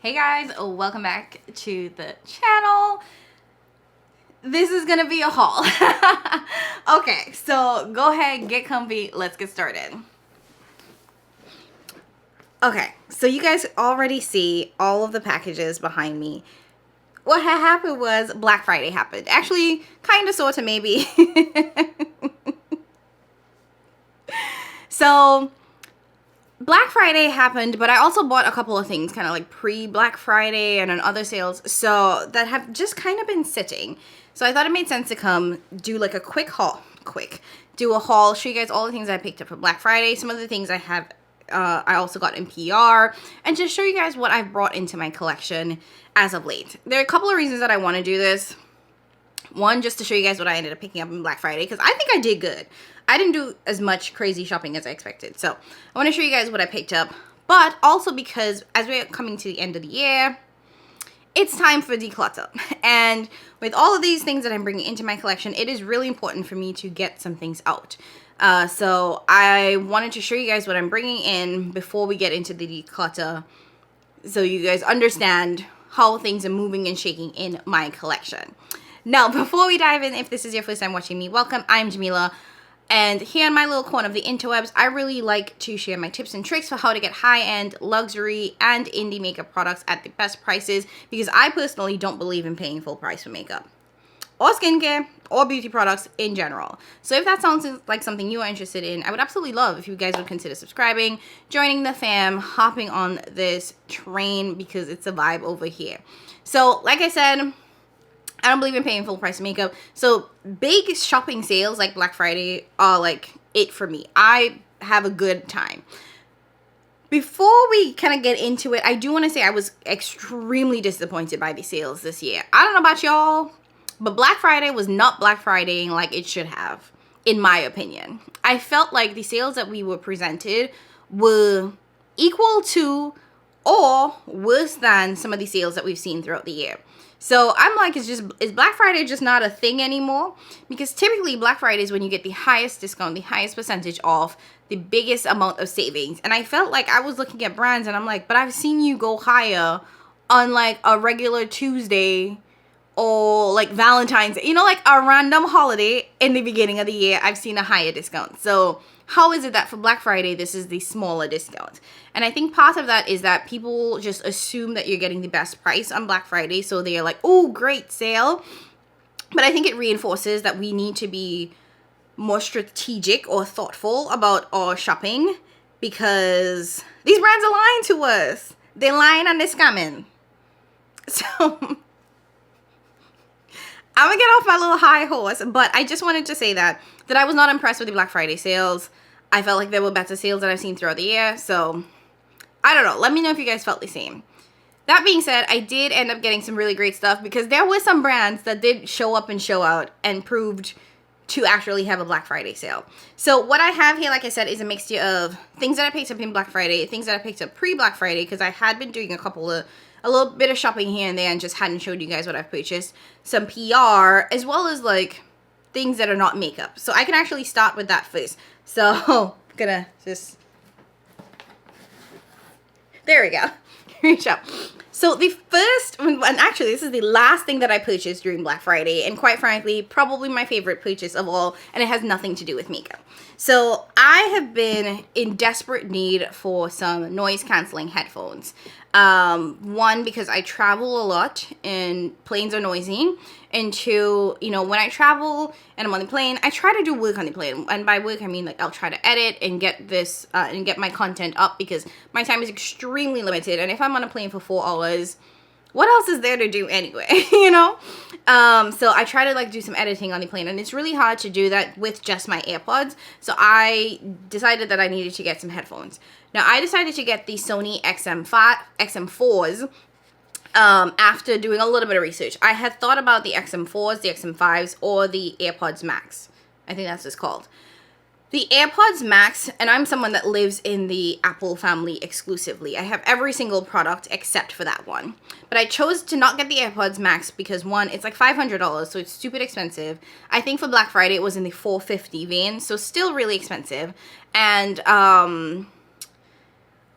Hey guys, welcome back to the channel. This is gonna be a haul. Okay, so go ahead, get comfy, let's get started. Okay, so you guys already see all of the packages behind me. What had happened was Black Friday happened. Actually, kind of, sort of, maybe. So Black Friday happened, but I also bought a couple of things kind of like pre-Black Friday and on other sales, so that have just kind of been sitting. So I thought it made sense to come do like a quick haul, do a haul, show you guys all the things I picked up for Black Friday, some of the things I have, I also got in PR, and just show you guys what I've brought into my collection as of late. There are a couple of reasons that I want to do this. One, just to show you guys what I ended up picking up on Black Friday, because I think I did good. I didn't do as much crazy shopping as I expected. So I want to show you guys what I picked up. But also because as we're coming to the end of the year, it's time for declutter. And with all of these things that I'm bringing into my collection, it is really important for me to get some things out. So I wanted to show you guys what I'm bringing in before we get into the declutter, so you guys understand how things are moving and shaking in my collection. Now, before we dive in, if this is your first time watching me, welcome. I'm Jamila. And here in my little corner of the interwebs, I really like to share my tips and tricks for how to get high-end, luxury, and indie makeup products at the best prices, because I personally don't believe in paying full price for makeup or skincare or beauty products in general. So if that sounds like something you are interested in, I would absolutely love if you guys would consider subscribing, joining the fam, hopping on this train, because it's a vibe over here. So like I said, I don't believe in paying full price makeup. So big shopping sales like Black Friday are like it for me. I have a good time. Before we kind of get into it, I do want to say I was extremely disappointed by the sales this year. I don't know about y'all, but Black Friday was not Black Fridaying like it should have, in my opinion. I felt like the sales that we were presented were equal to or worse than some of the sales that we've seen throughout the year. So I'm like, is Black Friday just not a thing anymore? Because typically Black Friday is when you get the highest discount, the highest percentage off, the biggest amount of savings. And I felt like I was looking at brands and I'm like, but I've seen you go higher on like a regular Tuesday or like Valentine's Day, you know, like a random holiday in the beginning of the year, I've seen a higher discount. So how is it that for Black Friday, this is the smaller discount? And I think part of that is that people just assume that you're getting the best price on Black Friday. So they're like, oh, great sale. But I think it reinforces that we need to be more strategic or thoughtful about our shopping, because these brands are lying to us. They're lying and they're scamming. So I'm gonna get off my little high horse, but I just wanted to say that I was not impressed with the Black Friday sales. I felt like there were better sales that I've seen throughout the year, so I don't know. Let me know if you guys felt the same. That being said, I did end up getting some really great stuff, because there were some brands that did show up and show out and proved to actually have a Black Friday sale. So what I have here, like I said, is a mixture of things that I picked up in Black Friday, things that I picked up pre-Black Friday, because I had been doing a little bit of shopping here and there and just hadn't showed you guys what I've purchased. Some PR, as well as like things that are not makeup. So I can actually start with that first. So I'm gonna just, there we go, reach up. So the first, and actually this is the last thing that I purchased during Black Friday, and quite frankly, probably my favorite purchase of all, and it has nothing to do with makeup. So I have been in desperate need for some noise canceling headphones. One, because I travel a lot and planes are noisy, and two, you know, when I travel and I'm on the plane, I try to do work on the plane, and by work I mean like I'll try to edit and get this and get my content up, because my time is extremely limited, and if I'm on a plane for 4 hours, what else is there to do anyway? You know? So I try to like do some editing on the plane, and it's really hard to do that with just my AirPods. So I decided that I needed to get some headphones. Now I decided to get the Sony XM4s after doing a little bit of research. I had thought about the XM4s, the XM5s, or the AirPods Max. I think that's what it's called. The AirPods Max, and I'm someone that lives in the Apple family exclusively. I have every single product except for that one. But I chose to not get the AirPods Max because, one, it's like $500, so it's stupid expensive. I think for Black Friday it was in the $450 vein, so still really expensive. And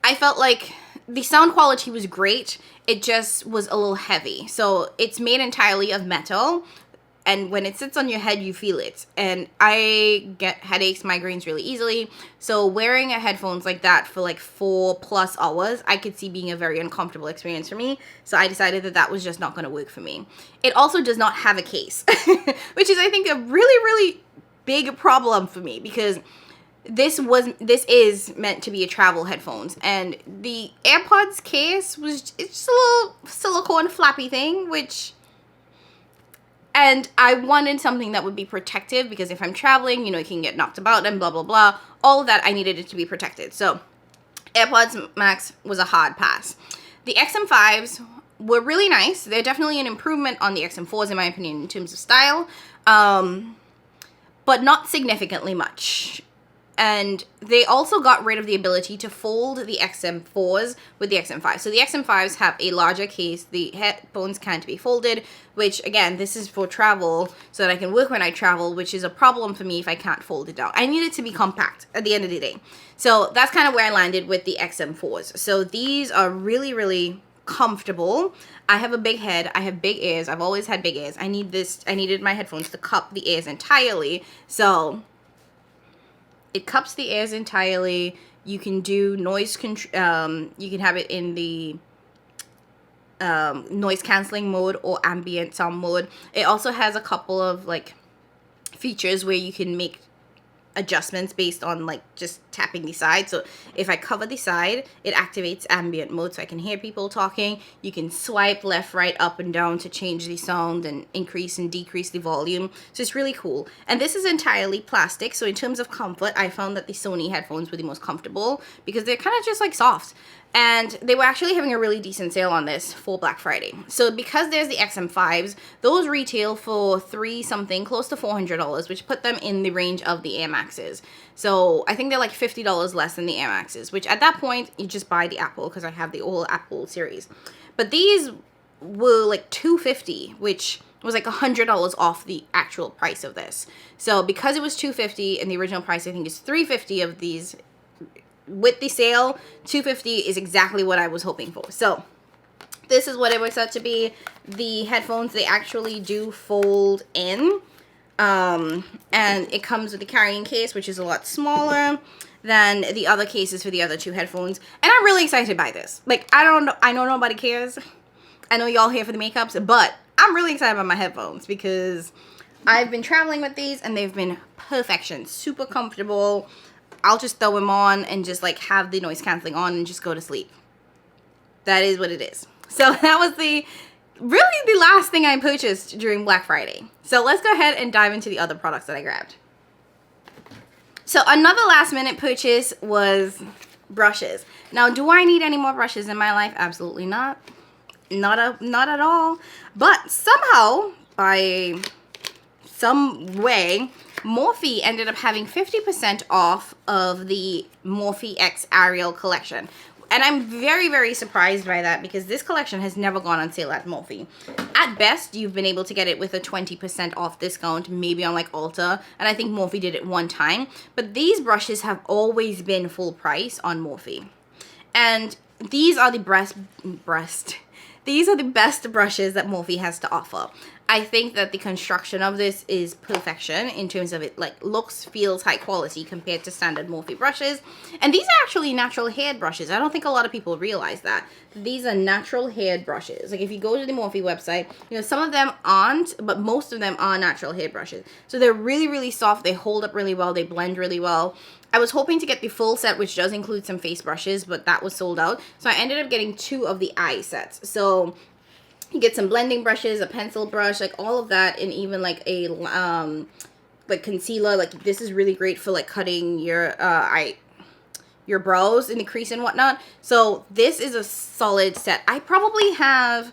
I felt like the sound quality was great. It just was a little heavy. So it's made entirely of metal, and when it sits on your head, you feel it. And I get headaches, migraines really easily. So wearing a headphones like that for like 4+ hours, I could see being a very uncomfortable experience for me. So I decided that that was just not going to work for me. It also does not have a case, which is, I think, a really, really big problem for me, because this is meant to be a travel headphones, and the AirPods case it's just a little silicone flappy thing, and I wanted something that would be protective, because if I'm traveling, you know, it can get knocked about and blah, blah, blah. All of that, I needed it to be protected. So AirPods Max was a hard pass. The XM5s were really nice. They're definitely an improvement on the XM4s, in my opinion, in terms of style, but not significantly much. And they also got rid of the ability to fold the XM4s with the XM5. So the XM5s have a larger case. The headphones can't be folded, which, again, this is for travel, so that I can work when I travel, which is a problem for me if I can't fold it down. I need it to be compact at the end of the day. So that's kind of where I landed with the XM4s. So these are really, really comfortable. I have a big head. I have big ears. I've always had big ears. I needed my headphones to cup the ears entirely. So it cups the ears entirely. You can do noise control. You can have it in the noise cancelling mode or ambient sound mode. It also has a couple of like features where you can make adjustments based on like just tapping the side. So if I cover the side, it activates ambient mode, so I can hear people talking. You can swipe left, right, up, and down to change the sound and increase and decrease the volume. So it's really cool. And this is entirely plastic, so in terms of comfort, I found that the Sony headphones were the most comfortable, because they're kind of just like soft. And they were actually having a really decent sale on this for Black Friday. So because there's the XM5s, those retail for $3 something, close to $400, which put them in the range of the Air Maxes. So I think they're like $50 less than the Air Maxes, which at that point, you just buy the Apple, because I have the old Apple series. But these were like $250, which was like $100 off the actual price of this. So because it was $250 and the original price, I think, is $350 of these, with the sale, $250 is exactly what I was hoping for. So this is what it works out to be. The headphones, they actually do fold in, and it comes with a carrying case, which is a lot smaller than the other cases for the other two headphones. And I'm really excited by this. Like, I know nobody cares. I know y'all here for the makeups, but I'm really excited about my headphones, because I've been traveling with these and they've been perfection, super comfortable. I'll just throw them on and just like have the noise cancelling on and just go to sleep. That is what it is. So that was really the last thing I purchased during Black Friday. So let's go ahead and dive into the other products that I grabbed. So another last minute purchase was brushes. Now, do I need any more brushes in my life? Absolutely not. Not at all. But somehow, by some way, Morphe ended up having 50% off of the Morphe X Ariel collection. And I'm very, very surprised by that, because this collection has never gone on sale at Morphe. At best, you've been able to get it with a 20% off discount, maybe on like Ulta, and I think Morphe did it one time. But these brushes have always been full price on Morphe. And these are the these are the best brushes that Morphe has to offer. I think that the construction of this is perfection in terms of it like looks, feels high quality compared to standard Morphe brushes. And these are actually natural haired brushes. I don't think a lot of people realize that. These are natural haired brushes. Like if you go to the Morphe website, you know, some of them aren't, but most of them are natural haired brushes. So they're really, really soft. They hold up really well. They blend really well. I was hoping to get the full set, which does include some face brushes, but that was sold out. So I ended up getting 2 of the eye sets. So you get some blending brushes, a pencil brush, like all of that, and even like a like concealer. Like this is really great for like cutting your brows in the crease and whatnot. So this is a solid set. I probably have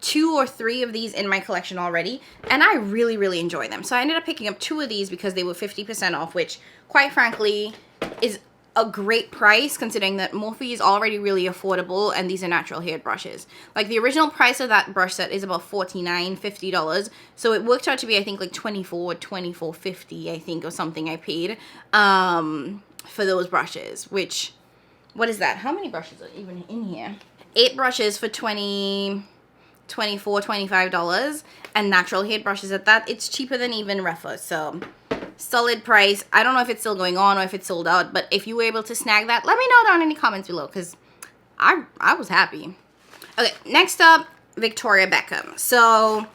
2 or 3 of these in my collection already, and I really, really enjoy them. So I ended up picking up 2 of these because they were 50% off, which quite frankly is a great price considering that Morphe is already really affordable and these are natural haired brushes. Like the original price of that brush set is about $49, $50. So it worked out to be, I think, like $24.50, I think, or something I paid for those brushes, which what is that? How many brushes are even in here? 8 brushes for $24, $25, and natural hair brushes at that. It's cheaper than even Refa, so solid price. I don't know if it's still going on or if it's sold out, but if you were able to snag that, let me know down in the comments below, because I was happy. Okay, next up, Victoria Beckham. So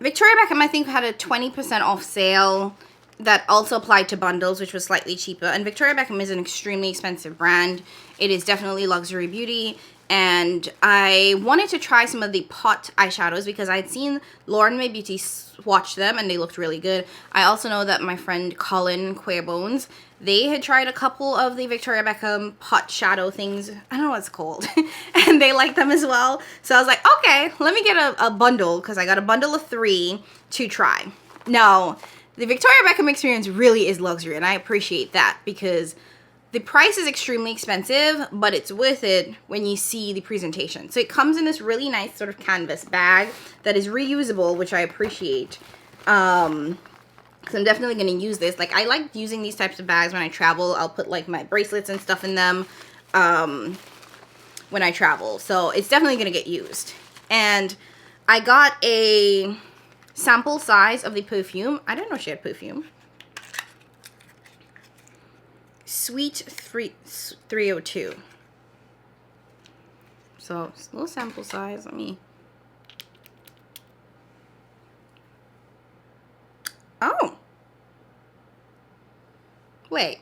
Victoria Beckham, I think, had a 20% off sale that also applied to bundles, which was slightly cheaper. And Victoria Beckham is an extremely expensive brand. It is definitely luxury beauty. And I wanted to try some of the pot eyeshadows because I'd seen Lauren May Beauty swatch them and they looked really good. I also know that my friend Colin Queerbones, they had tried a couple of the Victoria Beckham pot shadow things. I don't know what it's called. And they liked them as well. So I was like, okay, let me get a bundle, because I got a bundle of 3 to try. Now, the Victoria Beckham experience really is luxury, and I appreciate that because the price is extremely expensive, but it's worth it when you see the presentation. So it comes in this really nice sort of canvas bag that is reusable, which I appreciate. So I'm definitely going to use this. Like, I like using these types of bags when I travel. I'll put like my bracelets and stuff in them when I travel. So it's definitely going to get used. And I got a sample size of the perfume. I didn't know she had perfume. Sweet 302. So it's a little sample size. Let me. Oh. Wait.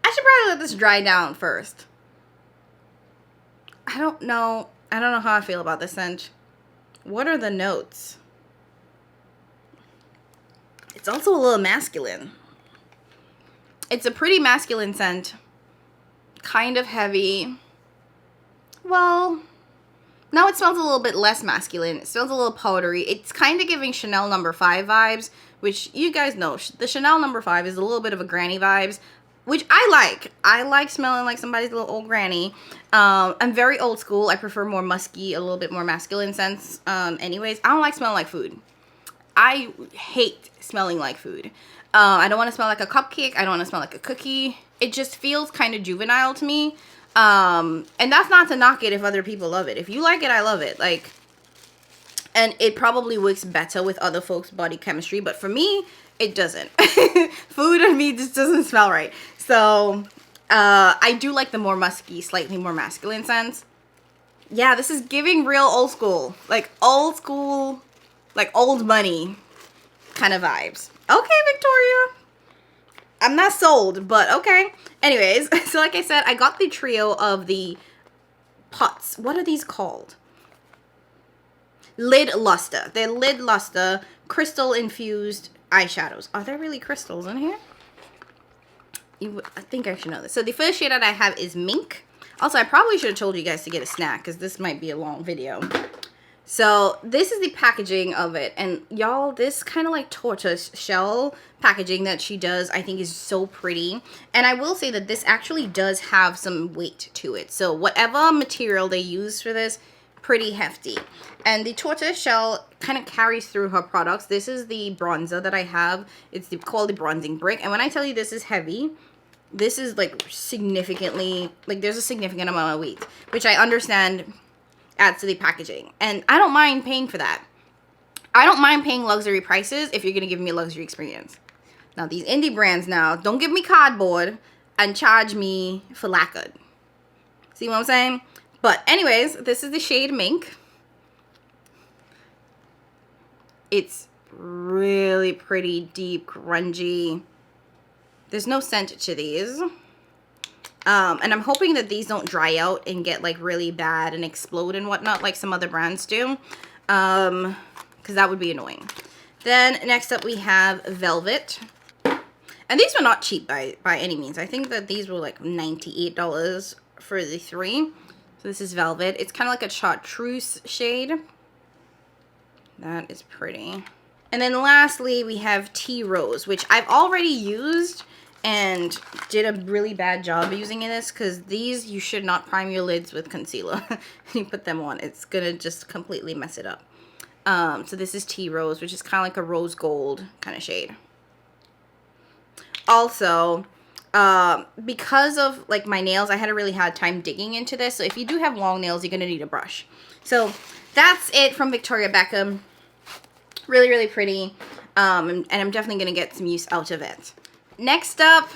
I should probably let this dry down first. I don't know how I feel about this scent. What are the notes? It's also a little masculine. It's a pretty masculine scent. Kind of heavy. Well, now it smells a little bit less masculine. It smells a little powdery. It's kind of giving Chanel No. 5 vibes, which you guys know. The Chanel No. 5 is a little bit of a granny vibes, which I like. I like smelling like somebody's little old granny. I'm very old school. I prefer more musky, a little bit more masculine scents. Anyways, I don't like smelling like food. I hate smelling like food. I don't want to smell like a cupcake. I don't want to smell like a cookie. It just feels kind of juvenile to me. And that's not to knock it if other people love it. If you like it, I love it. Like, and it probably works better with other folks' body chemistry, but for me, it doesn't. Food and me just doesn't smell right. So, I do like the more musky, slightly more masculine scents. Yeah, this is giving real old school. Like, old school, like old money kind of vibes. Okay, Victoria. I'm not sold, but okay. Anyways, so like I said, I got the trio of the pots. What are these called? Lid Luster. They're Lid Luster crystal infused eyeshadows. Are there really crystals in here? I think I should know this. So the first shade that I have is Mink. Also, I probably should have told you guys to get a snack because this might be a long video. So this is the packaging of it, and y'all, this kind of like tortoise shell packaging that she does, I think is so pretty. And I will say that this actually does have some weight to it. So whatever material they use for this, pretty hefty. And the tortoise shell kind of carries through her products. This is the bronzer that I have. It's called the bronzing brick. And when I tell you this is heavy, this is like significantly, like there's a significant amount of weight, which I understand adds to the packaging, and I don't mind paying for that. I don't mind paying luxury prices if you're gonna give me a luxury experience. Now these indie brands, now don't give me cardboard and charge me for lacquered. See what I'm saying? But anyways, this is the shade Mink. It's really pretty, deep, grungy. There's no scent to these. And I'm hoping that these don't dry out and get like really bad and explode and whatnot like some other brands do. Because that would be annoying. Then next up we have Velvet. And these were not cheap by any means. I think that these were like $98 for the 3. So this is Velvet. It's kind of like a chartreuse shade. That is pretty. And then lastly we have Tea Rose, which I've already used and did a really bad job using this, because these, you should not prime your lids with concealer. You put them on, it's gonna just completely mess it up. So this is Tea Rose, which is kind of like a rose gold kind of shade. also, because of like my nails, I had a really hard time digging into this. So if you do have long nails, you're going to need a brush. So that's it from Victoria Beckham. Really, really pretty. And I'm definitely going to get some use out of it. Next up,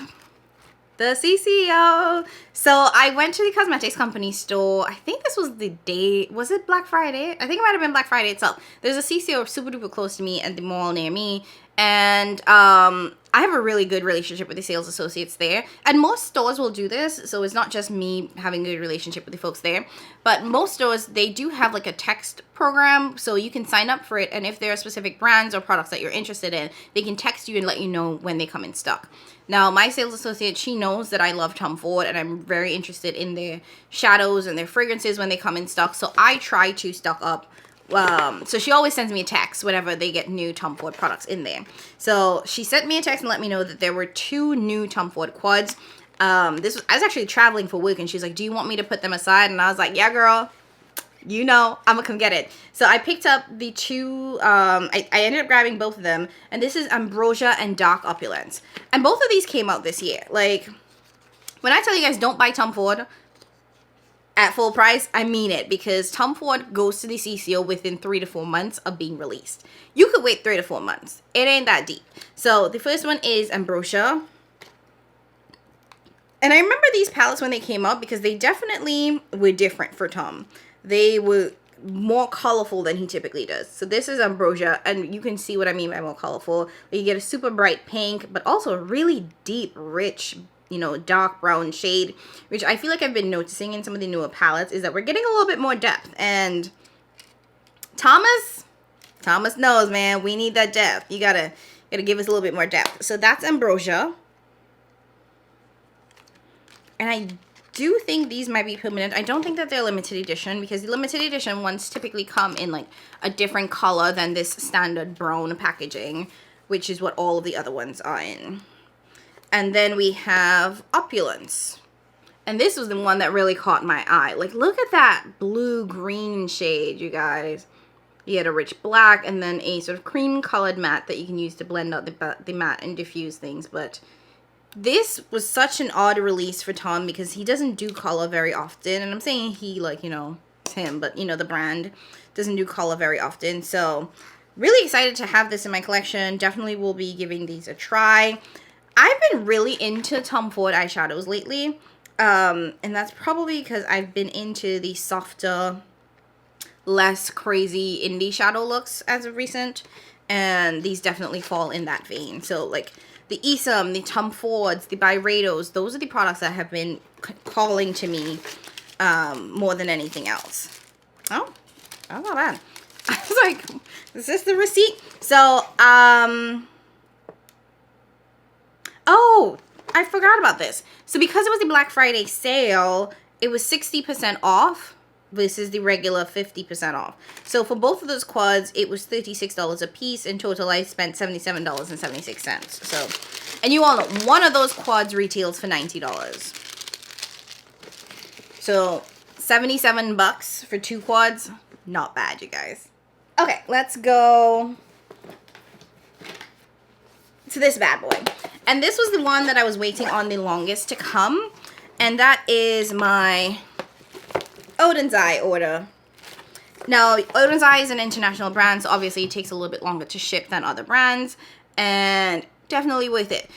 the CCO. So I went to the cosmetics company store. I think this was the day, was it Black Friday? I think it might have been Black Friday itself. There's a CCO super duper close to me at the mall near me. And I have a really good relationship with the sales associates there. And most stores will do this. So it's not just me having a good relationship with the folks there. But most stores, they do have like a text program. So you can sign up for it. And if there are specific brands or products that you're interested in, they can text you and let you know when they come in stock. Now, my sales associate, she knows that I love Tom Ford and I'm very interested in their shadows and their fragrances when they come in stock. So I try to stock up. So she always sends me a text whenever they get new Tom Ford products in there. So she sent me a text and let me know that there were 2 new Tom Ford quads. I was actually traveling for work and she's like, do you want me to put them aside? And I was like, yeah, girl. You know, I'm gonna come get it. So I picked up the 2, I ended up grabbing both of them. And this is Ambrosia and Dark Opulence. And both of these came out this year. Like, when I tell you guys don't buy Tom Ford at full price, I mean it. Because Tom Ford goes to the CCO within 3 to 4 months of being released. You could wait 3 to 4 months. It ain't that deep. So the first one is Ambrosia. And I remember these palettes when they came out because they definitely were different for Tom. They were more colorful than he typically does. So this is Ambrosia, and you can see what I mean by more colorful. You get a super bright pink, but also a really deep, rich, you know, dark brown shade, which I feel like I've been noticing in some of the newer palettes, is that we're getting a little bit more depth. And Thomas knows, man, we need that depth. You gotta give us a little bit more depth. So that's Ambrosia. And I do think these might be permanent. I don't think that they're limited edition because the limited edition ones typically come in like a different color than this standard brown packaging, which is what all of the other ones are in. And then we have Opulence. And this was the one that really caught my eye. Like, look at that blue-green shade, you guys. You had a rich black and then a sort of cream-colored matte that you can use to blend out the matte and diffuse things. But this was such an odd release for Tom because he doesn't do color very often. And I'm saying he, like, you know, it's him. But, you know, the brand doesn't do color very often. So, really excited to have this in my collection. Definitely will be giving these a try. I've been really into Tom Ford eyeshadows lately. And that's probably because I've been into the softer, less crazy indie shadow looks as of recent. And these definitely fall in that vein. So, like, the Esum, the Tom Fords, the Byredos, those are the products that have been calling to me more than anything else. Oh, not bad. I was like, is this the receipt? So, oh, I forgot about this. So because it was the Black Friday sale, it was 60% off versus the regular 50% off. So for both of those quads, it was $36 a piece. In total, I spent $77.76. So, and you all know, one of those quads retails for $90. So 77 bucks for 2 quads. Not bad, you guys. Okay, let's go to this bad boy. And this was the one that I was waiting on the longest to come. And that is my Oden'S order. Now, Oden'S is an international brand, so obviously it takes a little bit longer to ship than other brands. And definitely worth it.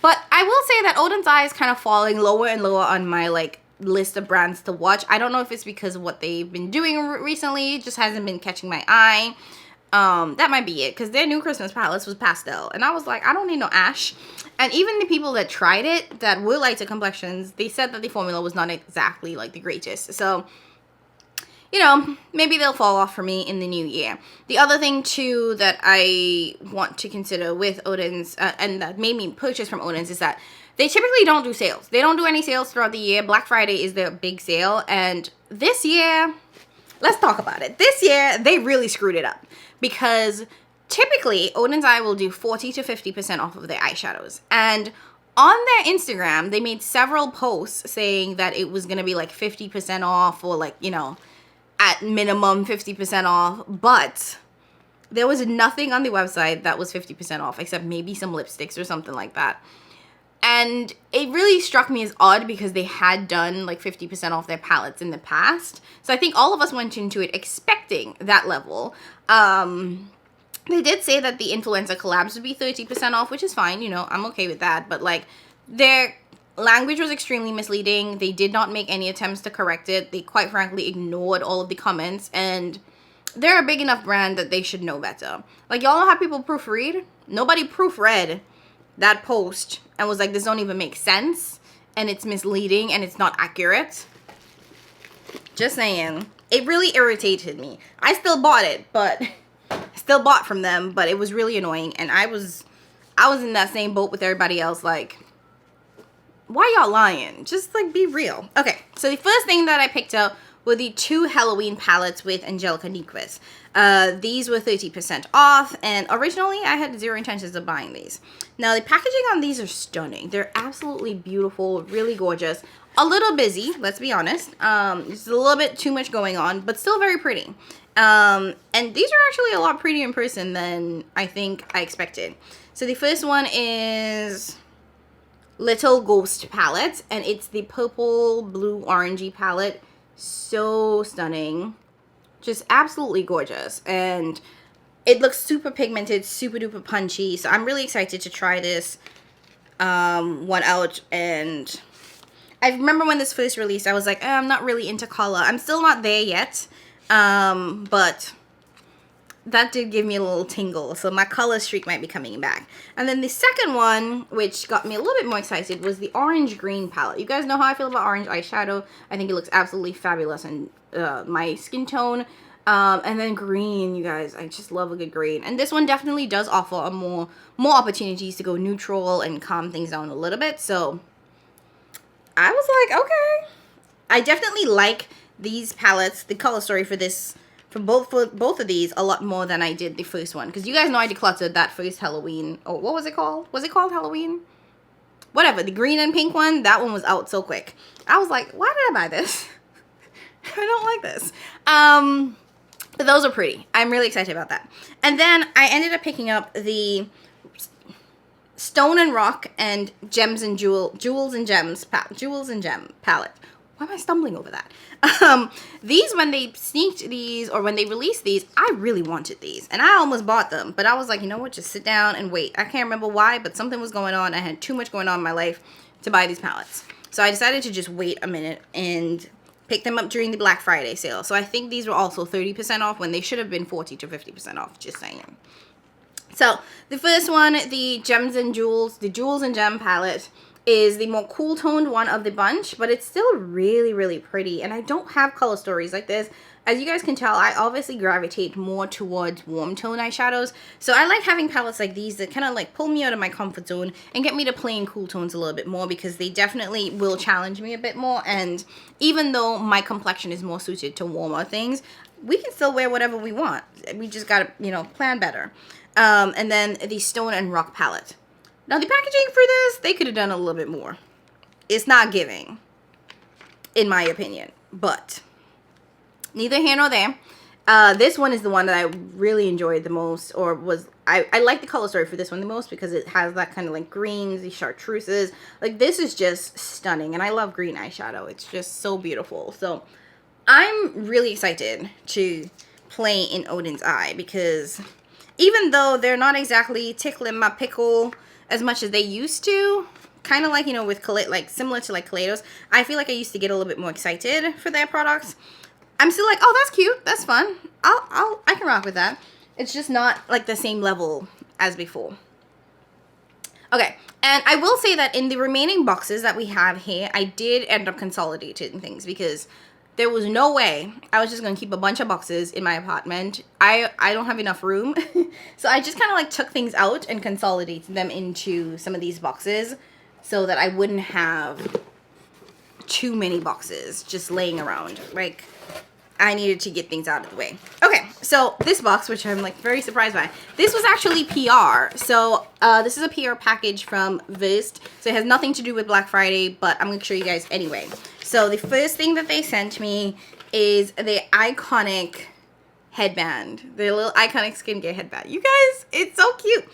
But I will say that Oden'S is kind of falling lower and lower on my, like, list of brands to watch. I don't know if it's because of what they've been doing recently. It just hasn't been catching my eye. That might be it, because their new Christmas palettes was pastel, and I was like, I don't need no ash. And even the people that tried it, that were lighter complexions, they said that the formula was not exactly like the greatest. So, you know, maybe they'll fall off for me in the new year. The other thing too that I want to consider with Oden'S, and that made me purchase from Oden'S, is that they typically don't do sales. They don't do any sales throughout the year. Black Friday is their big sale, and this year, let's talk about it. This year, they really screwed it up. Because typically, Oden'S will do 40 to 50% off of their eyeshadows. And on their Instagram, they made several posts saying that it was going to be like 50% off or like, you know, at minimum 50% off. But There was nothing on the website that was 50% off except maybe some lipsticks or something like that. And it really struck me as odd because they had done like 50% off their palettes in the past. So I think all of us went into it expecting that level. They did say that the influencer collabs would be 30% off, which is fine. You know, I'm okay with that. But like, their language was extremely misleading. They did not make any attempts to correct it. They quite frankly ignored all of the comments. And they're a big enough brand that they should know better. Like, y'all know how people proofread? Nobody proofread that post and was like, this don't even make sense, and it's misleading, and it's not accurate. Just saying. It really irritated me. I still bought it, but still bought from them, but it was really annoying, and I was in that same boat with everybody else, like, why y'all lying? Just like, be real. Okay, so the first thing that I picked up were the 2 Halloween palettes with Angelica Nyquist. These were 30% off, and originally I had 0 intentions of buying these. Now, the packaging on these are stunning. They're absolutely beautiful, really gorgeous. A little busy, let's be honest. There's a little bit too much going on, but still very pretty. And these are actually a lot prettier in person than I think I expected. So the first one is Little Ghost palette, and it's the purple, blue, orangey palette. So stunning. Just absolutely gorgeous. And it looks super pigmented, super duper punchy. So I'm really excited to try this one out. And I remember when this first released, I was like, I'm not really into color. I'm still not there yet. But that did give me a little tingle. So my color streak might be coming back. And then the second one, which got me a little bit more excited, was the orange green palette. You guys know how I feel about orange eyeshadow. I think it looks absolutely fabulous in my skin tone. And then green, you guys, I just love a good green. And this one definitely does offer a more opportunities to go neutral and calm things down a little bit. So I was like, okay. I definitely like these palettes, the color story for this, for both of these, a lot more than I did the first one. Because you guys know I decluttered that first Halloween. Oh, what was it called? Was it called Halloween? Whatever, the green and pink one, that one was out so quick. I was like, why did I buy this? I don't like this. But those are pretty. I'm really excited about that. And then I ended up picking up the Stone and Rock and Jewels and Gem palette. Why am I stumbling over that? These, when they sneaked these, or when they released these, I really wanted these. And I almost bought them. But I was like, you know what? Just sit down and wait. I can't remember why, but something was going on. I had too much going on in my life to buy these palettes. So I decided to just wait a minute and pick them up during the Black Friday sale. So I think these were also 30% off when they should have been 40 to 50% off. Just saying. So the first one, the Jewels and Gem palette, is the more cool toned one of the bunch, but it's still really, really pretty. And I don't have color stories like this. As you guys can tell, I obviously gravitate more towards warm tone eyeshadows. So I like having palettes like these that kind of like pull me out of my comfort zone and get me to play in cool tones a little bit more, because they definitely will challenge me a bit more. And even though my complexion is more suited to warmer things, we can still wear whatever we want. We just gotta, you know, plan better. And then the Stone and Rock palette. Now, the packaging for this, they could have done a little bit more. It's not giving, in my opinion. But neither here nor there. This one is the one that I really enjoyed the most, or was, I like the color story for this one the most because it has that kind of like greens, these chartreuses. Like, this is just stunning, and I love green eyeshadow. It's just so beautiful. So I'm really excited to play in Oden'S eye, because even though they're not exactly tickling my pickle as much as they used to, kind of like, you know, with like similar to like Kaleidos, I feel like I used to get a little bit more excited for their products. I'm still like, oh, that's cute, that's fun, I can rock with that. It's just not like the same level as before. Okay, and I will say that in the remaining boxes that we have here, I did end up consolidating things, because there was no way I was just going to keep a bunch of boxes in my apartment. I don't have enough room. So I just kind of like took things out and consolidated them into some of these boxes so that I wouldn't have too many boxes just laying around. Like, I needed to get things out of the way. Okay, so this box, which I'm like very surprised by, this was actually PR. So this is a PR package from Versed. So it has nothing to do with Black Friday, but I'm going to show you guys anyway. So the first thing that they sent me is the iconic headband. The little iconic skincare headband. You guys, it's so cute.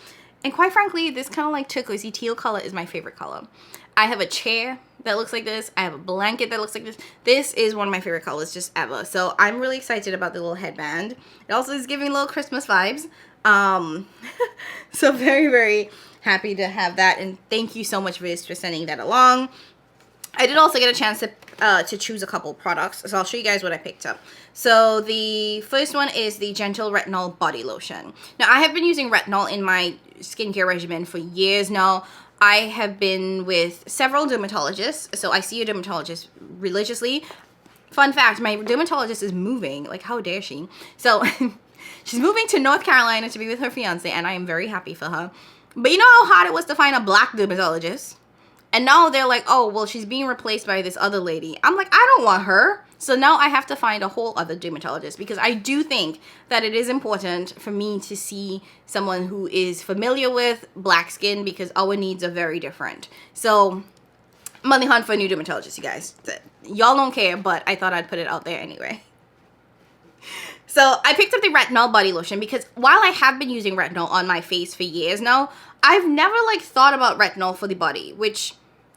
And quite frankly, this kind of like turquoisey teal color is my favorite color. I have a chair that looks like this. I have a blanket that looks like this. This is one of my favorite colors just ever. So I'm really excited about the little headband. It also is giving little Christmas vibes. So very, very happy to have that. And thank you so much, Viz, for sending that along. I did also get a chance to choose a couple products. So I'll show you guys what I picked up. So the first one is the Gentle Retinol Body Lotion. Now, I have been using retinol in my skincare regimen for years now. I have been with several dermatologists, so I see a dermatologist religiously. Fun fact, my dermatologist is moving. Like, how dare she? So, she's moving to North Carolina to be with her fiance, and I am very happy for her. But you know how hard it was to find a black dermatologist? And now they're like, oh, well, she's being replaced by this other lady. I'm like, I don't want her. So now I have to find a whole other dermatologist, because I do think that it is important for me to see someone who is familiar with black skin, because our needs are very different. So I'm on the hunt for a new dermatologist, you guys. Y'all don't care, but I thought I'd put it out there anyway. So I picked up the retinol body lotion because while I have been using retinol on my face for years now, I've never like thought about retinol for the body, which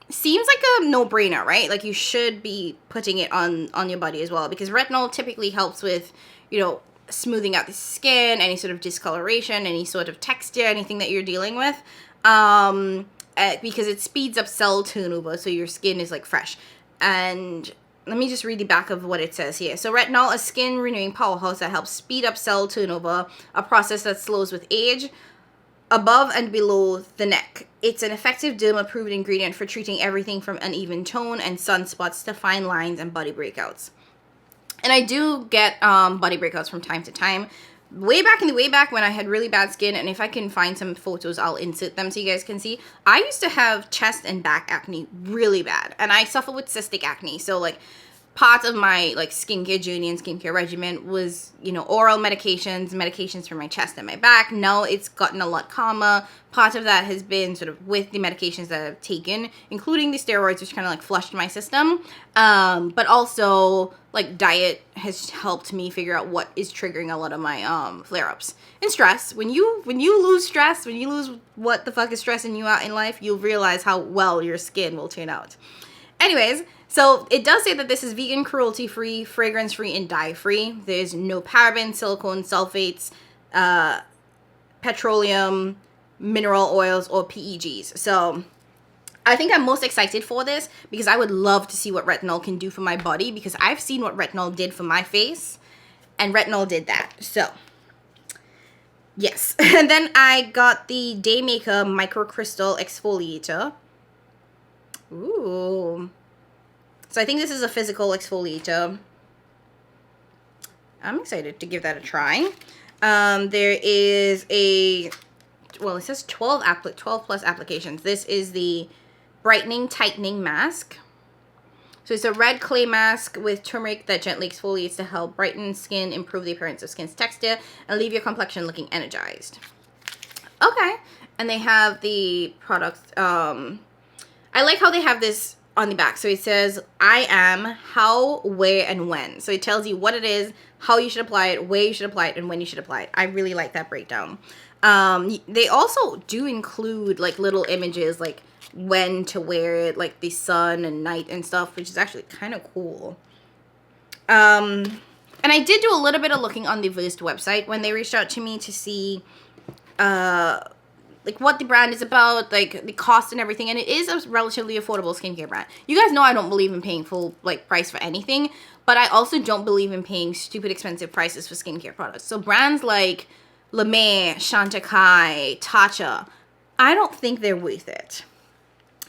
seems like a no-brainer, right? Like you should be putting it on your body as well, because retinol typically helps with, you know, smoothing out the skin, any sort of discoloration, any sort of texture, anything that you're dealing with, because it speeds up cell turnover, so your skin is like fresh. And let me just read the back of what it says here. So retinol, a skin renewing powerhouse that helps speed up cell turnover, a process that slows with age, above and below the neck. It's an effective derma-approved ingredient for treating everything from uneven tone and sunspots to fine lines and body breakouts. And I do get body breakouts from time to time. Way back when I had really bad skin, and if I can find some photos, I'll insert them so you guys can see. I used to have chest and back acne really bad, and I suffer with cystic acne. So like part of my like skincare journey and skincare regimen was, you know, oral medications for my chest and my back. Now it's gotten a lot calmer. Part of that has been sort of with the medications that I've taken, including the steroids, which kind of like flushed my system. But also like diet has helped me figure out what is triggering a lot of my flare-ups. And stress. When you lose stress, when you lose what the fuck is stressing you out in life, you'll realize how well your skin will turn out. Anyways, so it does say that this is vegan, cruelty-free, fragrance-free, and dye-free. There's no parabens, silicone, sulfates, petroleum, mineral oils, or PEGs. So I think I'm most excited for this because I would love to see what retinol can do for my body, because I've seen what retinol did for my face, and retinol did that. So yes. And then I got the Daymaker Microcrystal Exfoliator. Ooh. So I think this is a physical exfoliator. I'm excited to give that a try. There is a, well, it says 12 plus applications. This is the Brightening Tightening Mask. So it's a red clay mask with turmeric that gently exfoliates to help brighten skin, improve the appearance of skin's texture, and leave your complexion looking energized. Okay. And they have the products. I like how they have this on the back. So it says, I am, how, where, and when. So it tells you what it is, how you should apply it, where you should apply it, and when you should apply it. I really like that breakdown. They also do include like little images, like when to wear it, like the sun and night and stuff, which is actually kind of cool. And I did do a little bit of looking on the Versed website when they reached out to me to see like what the brand is about, like the cost and everything, and it is a relatively affordable skincare brand. You guys know I don't believe in paying full like price for anything, but I also don't believe in paying stupid expensive prices for skincare products. So brands like La Mer, Chantecaille, Tatcha, I don't think they're worth it.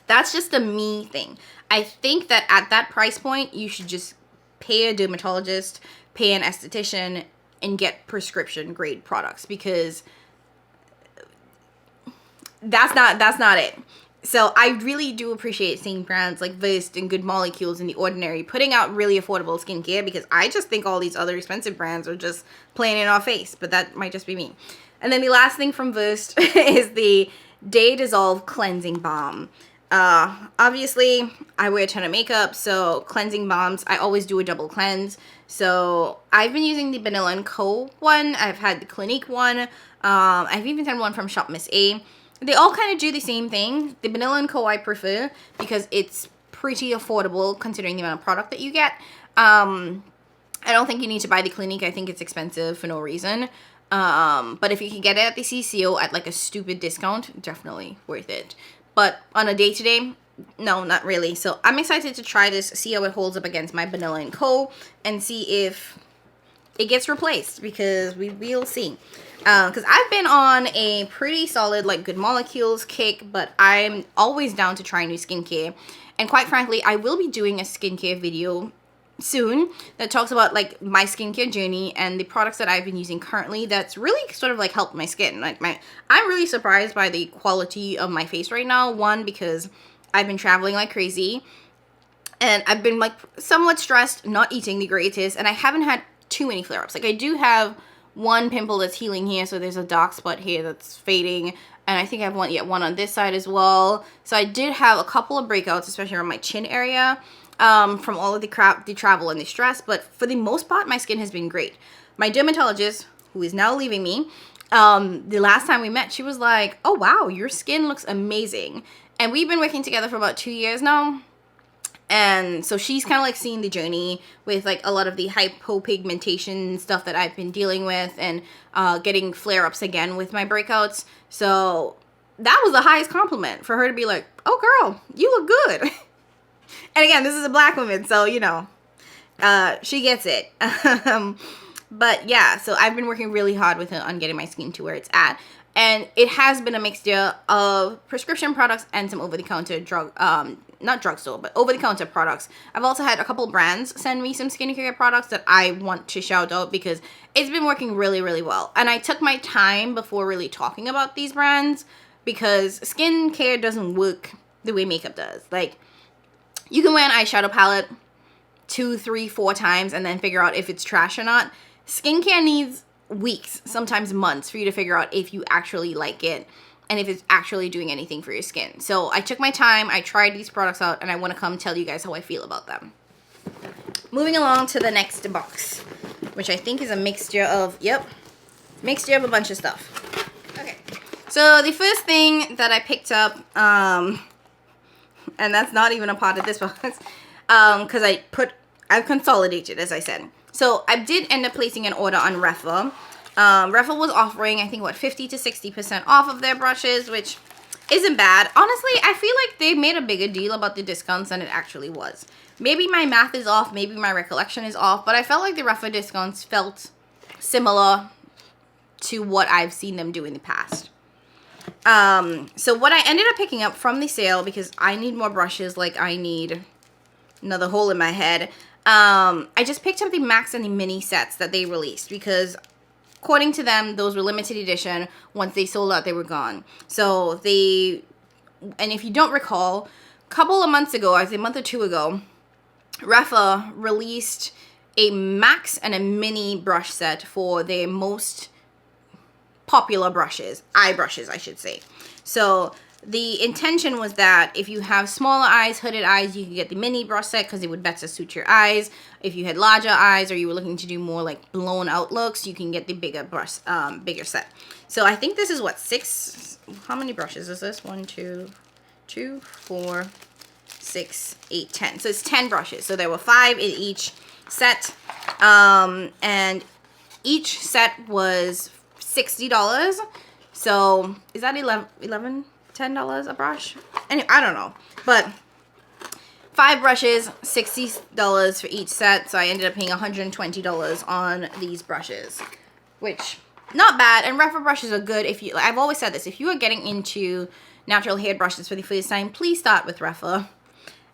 That's just a me thing. I think that at that price point, you should just pay a dermatologist, pay an esthetician, and get prescription grade products, because that's not it. So I really do appreciate seeing brands like Versed and Good Molecules and The Ordinary putting out really affordable skincare, because I just think all these other expensive brands are just playing in our face, but that might just be me. And then the last thing from Versed is the Day Dissolve Cleansing Balm. Obviously, I wear a ton of makeup, so cleansing balms, I always do a double cleanse. So I've been using the Vanilla & Co. one. I've had the Clinique one. I've even had one from Shop Miss A. They all kind of do the same thing. The Vanilla & Co. I prefer because it's pretty affordable considering the amount of product that you get. I don't think you need to buy the Clinique. I think it's expensive for no reason. But if you can get it at the CCO at like a stupid discount, definitely worth it. But on a day-to-day, no, not really. So I'm excited to try this, see how it holds up against my Vanilla & Co. and see if it gets replaced, because we will see. Because I've been on a pretty solid like Good Molecules kick, but I'm always down to try new skincare. And quite frankly, I will be doing a skincare video soon that talks about like my skincare journey and the products that I've been using currently that's really sort of like helped my skin. Like I'm really surprised by the quality of my face right now. One, because I've been traveling like crazy and I've been like somewhat stressed, not eating the greatest, and I haven't had too many flare-ups. Like I do have one pimple that's healing here, so there's a dark spot here that's fading, and I think I have one on this side as well. So I did have a couple of breakouts, especially around my chin area, from all of the travel and the stress, but for the most part, my skin has been great. My dermatologist, who is now leaving me, the last time we met, she was like, oh wow, your skin looks amazing. And we've been working together for about 2 years now. And so she's kind of like seeing the journey with like a lot of the hypopigmentation stuff that I've been dealing with, and getting flare-ups again with my breakouts. So that was the highest compliment for her to be like, oh girl, you look good. And again, this is a black woman, so you know, she gets it. But yeah, so I've been working really hard with her on getting my skin to where it's at. And it has been a mixture of prescription products and some over-the-counter drug, not drugstore, but over-the-counter products. I've also had a couple brands send me some skincare products that I want to shout out because it's been working really, really well. And I took my time before really talking about these brands because skincare doesn't work the way makeup does. Like, you can wear an eyeshadow palette 2, 3, 4 times and then figure out if it's trash or not. Skincare needs weeks, sometimes months, for you to figure out if you actually like it and if it's actually doing anything for your skin. So I took my time, I tried these products out, and I want to come tell you guys how I feel about them. Moving along to the next box, which I think is a mixture of, mixture of a bunch of stuff. Okay, so the first thing that I picked up, and that's not even a part of this box, because I've consolidated, as I said. So I did end up placing an order on Refa. Refa was offering, I think, what, 50 to 60% off of their brushes, which isn't bad. Honestly, I feel like they made a bigger deal about the discounts than it actually was. Maybe my math is off, maybe my recollection is off, but I felt like the Refa discounts felt similar to what I've seen them do in the past. So what I ended up picking up from the sale, because I need more brushes, like I need another hole in my head, I just picked up the Max and the Mini sets that they released because according to them, those were limited edition. Once they sold out, they were gone. So and if you don't recall, a couple of months ago, I think a month or two ago, Refa released a Max and a Mini brush set for their most popular brushes, eye brushes, I should say. So the intention was that if you have smaller eyes, hooded eyes, you can get the mini brush set because it would better suit your eyes. If you had larger eyes or you were looking to do more like blown out looks, you can get the bigger brush, bigger set. So I think this is what, 6, how many brushes is this? 1, 2, 4, 6, 8, 10. So it's 10 brushes. So there were 5 in each set. And each set was $60. So is that $10 a brush? Anyway, I don't know, but 5 brushes, $60 for each set. So I ended up paying $120 on these brushes, which not bad. And Refa brushes are good. If you, I've always said this, if you are getting into natural hair brushes for the first time, please start with Refa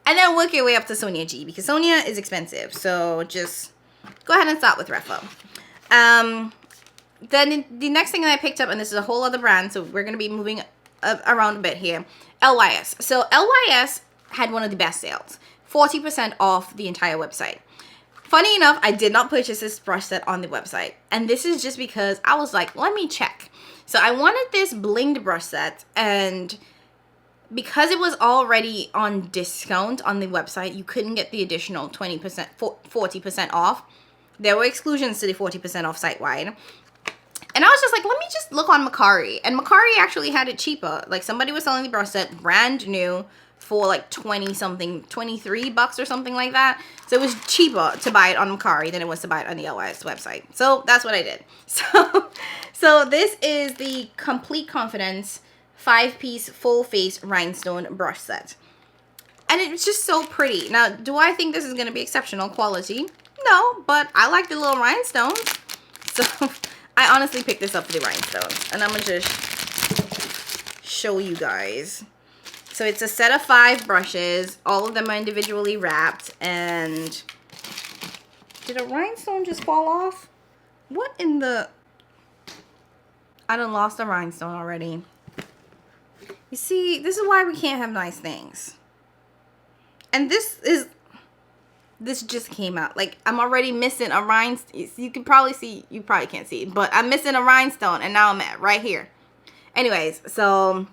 and then work your way up to Sonia G, because Sonia is expensive. So just go ahead and start with Refa. Then the next thing that I picked up, and this is a whole other brand, so we're going to be moving around a bit here, LYS. So LYS had one of the best sales, 40% off the entire website. Funny enough, I did not purchase this brush set on the website, and this is just because I was like, let me check. So I wanted this blinged brush set, and because it was already on discount on the website, you couldn't get the additional 20%, 40% off. There were exclusions to the 40% off site-wide. And I was just like, let me just look on Mcgrath. And Mcgrath actually had it cheaper. Like, somebody was selling the brush set brand new for like 20 something, 23 bucks or something like that. So it was cheaper to buy it on Mcgrath than it was to buy it on the LYS website. So that's what I did. So this is the Complete Confidence 5-piece full face rhinestone brush set. And it's just so pretty. Now, do I think this is going to be exceptional quality? No, but I like the little rhinestones. So I honestly picked this up for the rhinestones. And I'm going to just show you guys. So it's a set of 5 brushes. All of them are individually wrapped. And did a rhinestone just fall off? What in the... I done lost a rhinestone already. You see, this is why we can't have nice things. And this just came out. Like, I'm already missing a rhinestone. You can probably see, you probably can't see, but I'm missing a rhinestone, and now I'm at right here. Anyways, so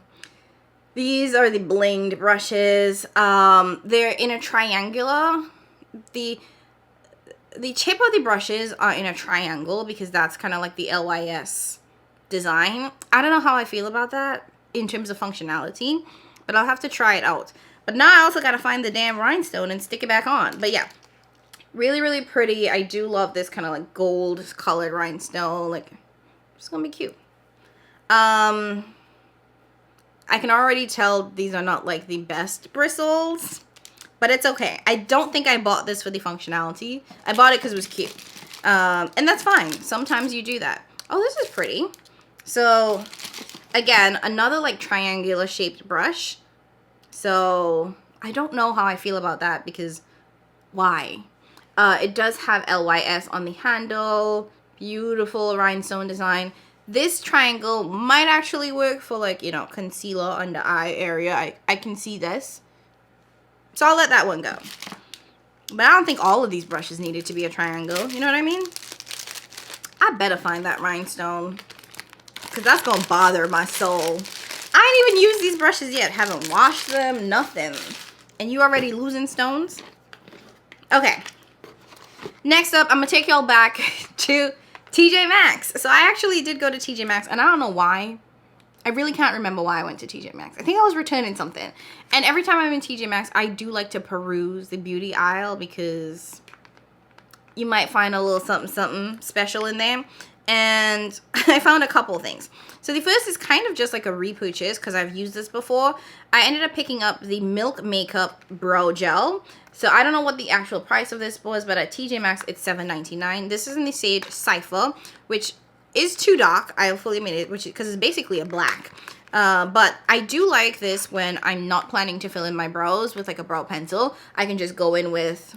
these are the blinged brushes. They're in a triangular. The tip of the brushes are in a triangle because that's kind of like the LYS design. I don't know how I feel about that in terms of functionality, but I'll have to try it out. But now I also got to find the damn rhinestone and stick it back on. But yeah, really, really pretty. I do love this kind of like gold colored rhinestone. Like, it's going to be cute. I can already tell these are not like the best bristles, but it's okay. I don't think I bought this for the functionality. I bought it because it was cute. And that's fine. Sometimes you do that. Oh, this is pretty. So, again, another like triangular shaped brush. So, I don't know how I feel about that because why? It does have LYS on the handle. Beautiful rhinestone design. This triangle might actually work for like, you know, concealer under eye area. I can see this. So, I'll let that one go. But I don't think all of these brushes needed to be a triangle. You know what I mean? I better find that rhinestone, because that's going to bother my soul. I ain't even used these brushes yet. Haven't washed them. Nothing. And you already losing stones? Okay. Next up, I'm going to take y'all back to TJ Maxx. So I actually did go to TJ Maxx, and I don't know why. I really can't remember why I went to TJ Maxx. I think I was returning something. And every time I'm in TJ Maxx, I do like to peruse the beauty aisle because you might find a little something special in there. And I found a couple things. So the first is kind of just like a repurchase because I've used this before. I ended up picking up the Milk Makeup Brow Gel. So I don't know what the actual price of this was, but at TJ Maxx it's $7.99. This is in the shade Cypher, which is too dark. I fully admit it, which because it's basically a black. But I do like this when I'm not planning to fill in my brows with like a brow pencil. I can just go in with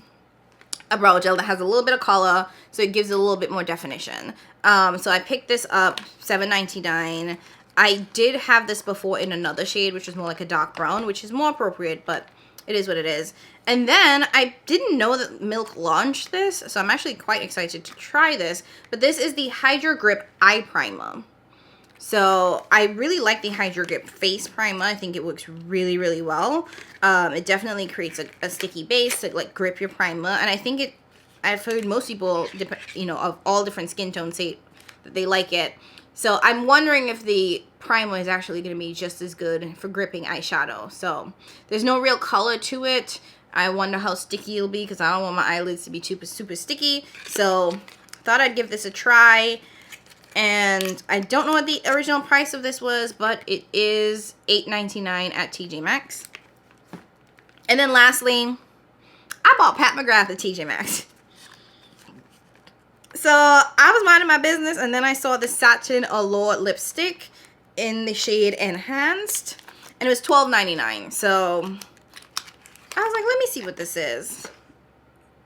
a brow gel that has a little bit of color, so it gives it a little bit more definition. So I picked this up, $7.99. I did have this before in another shade, which is more like a dark brown, which is more appropriate, but it is what it is. And then I didn't know that Milk launched this, so I'm actually quite excited to try this. But this is the Hydro Grip Eye Primer. So I really like the Hydro Grip Face Primer. I think it works really, really well. It definitely creates a sticky base to like grip your primer. And I think I've heard most people, you know, of all different skin tones say that they like it. So I'm wondering if the primer is actually going to be just as good for gripping eyeshadow. So there's no real color to it. I wonder how sticky it'll be because I don't want my eyelids to be super sticky. So thought I'd give this a try. And I don't know what the original price of this was, but it is $8.99 at TJ Maxx. And then lastly, I bought Pat McGrath at TJ Maxx. So I was minding my business, and then I saw the Satin Allure lipstick in the shade Enhanced, and it was $12.99. So I was like, let me see what this is.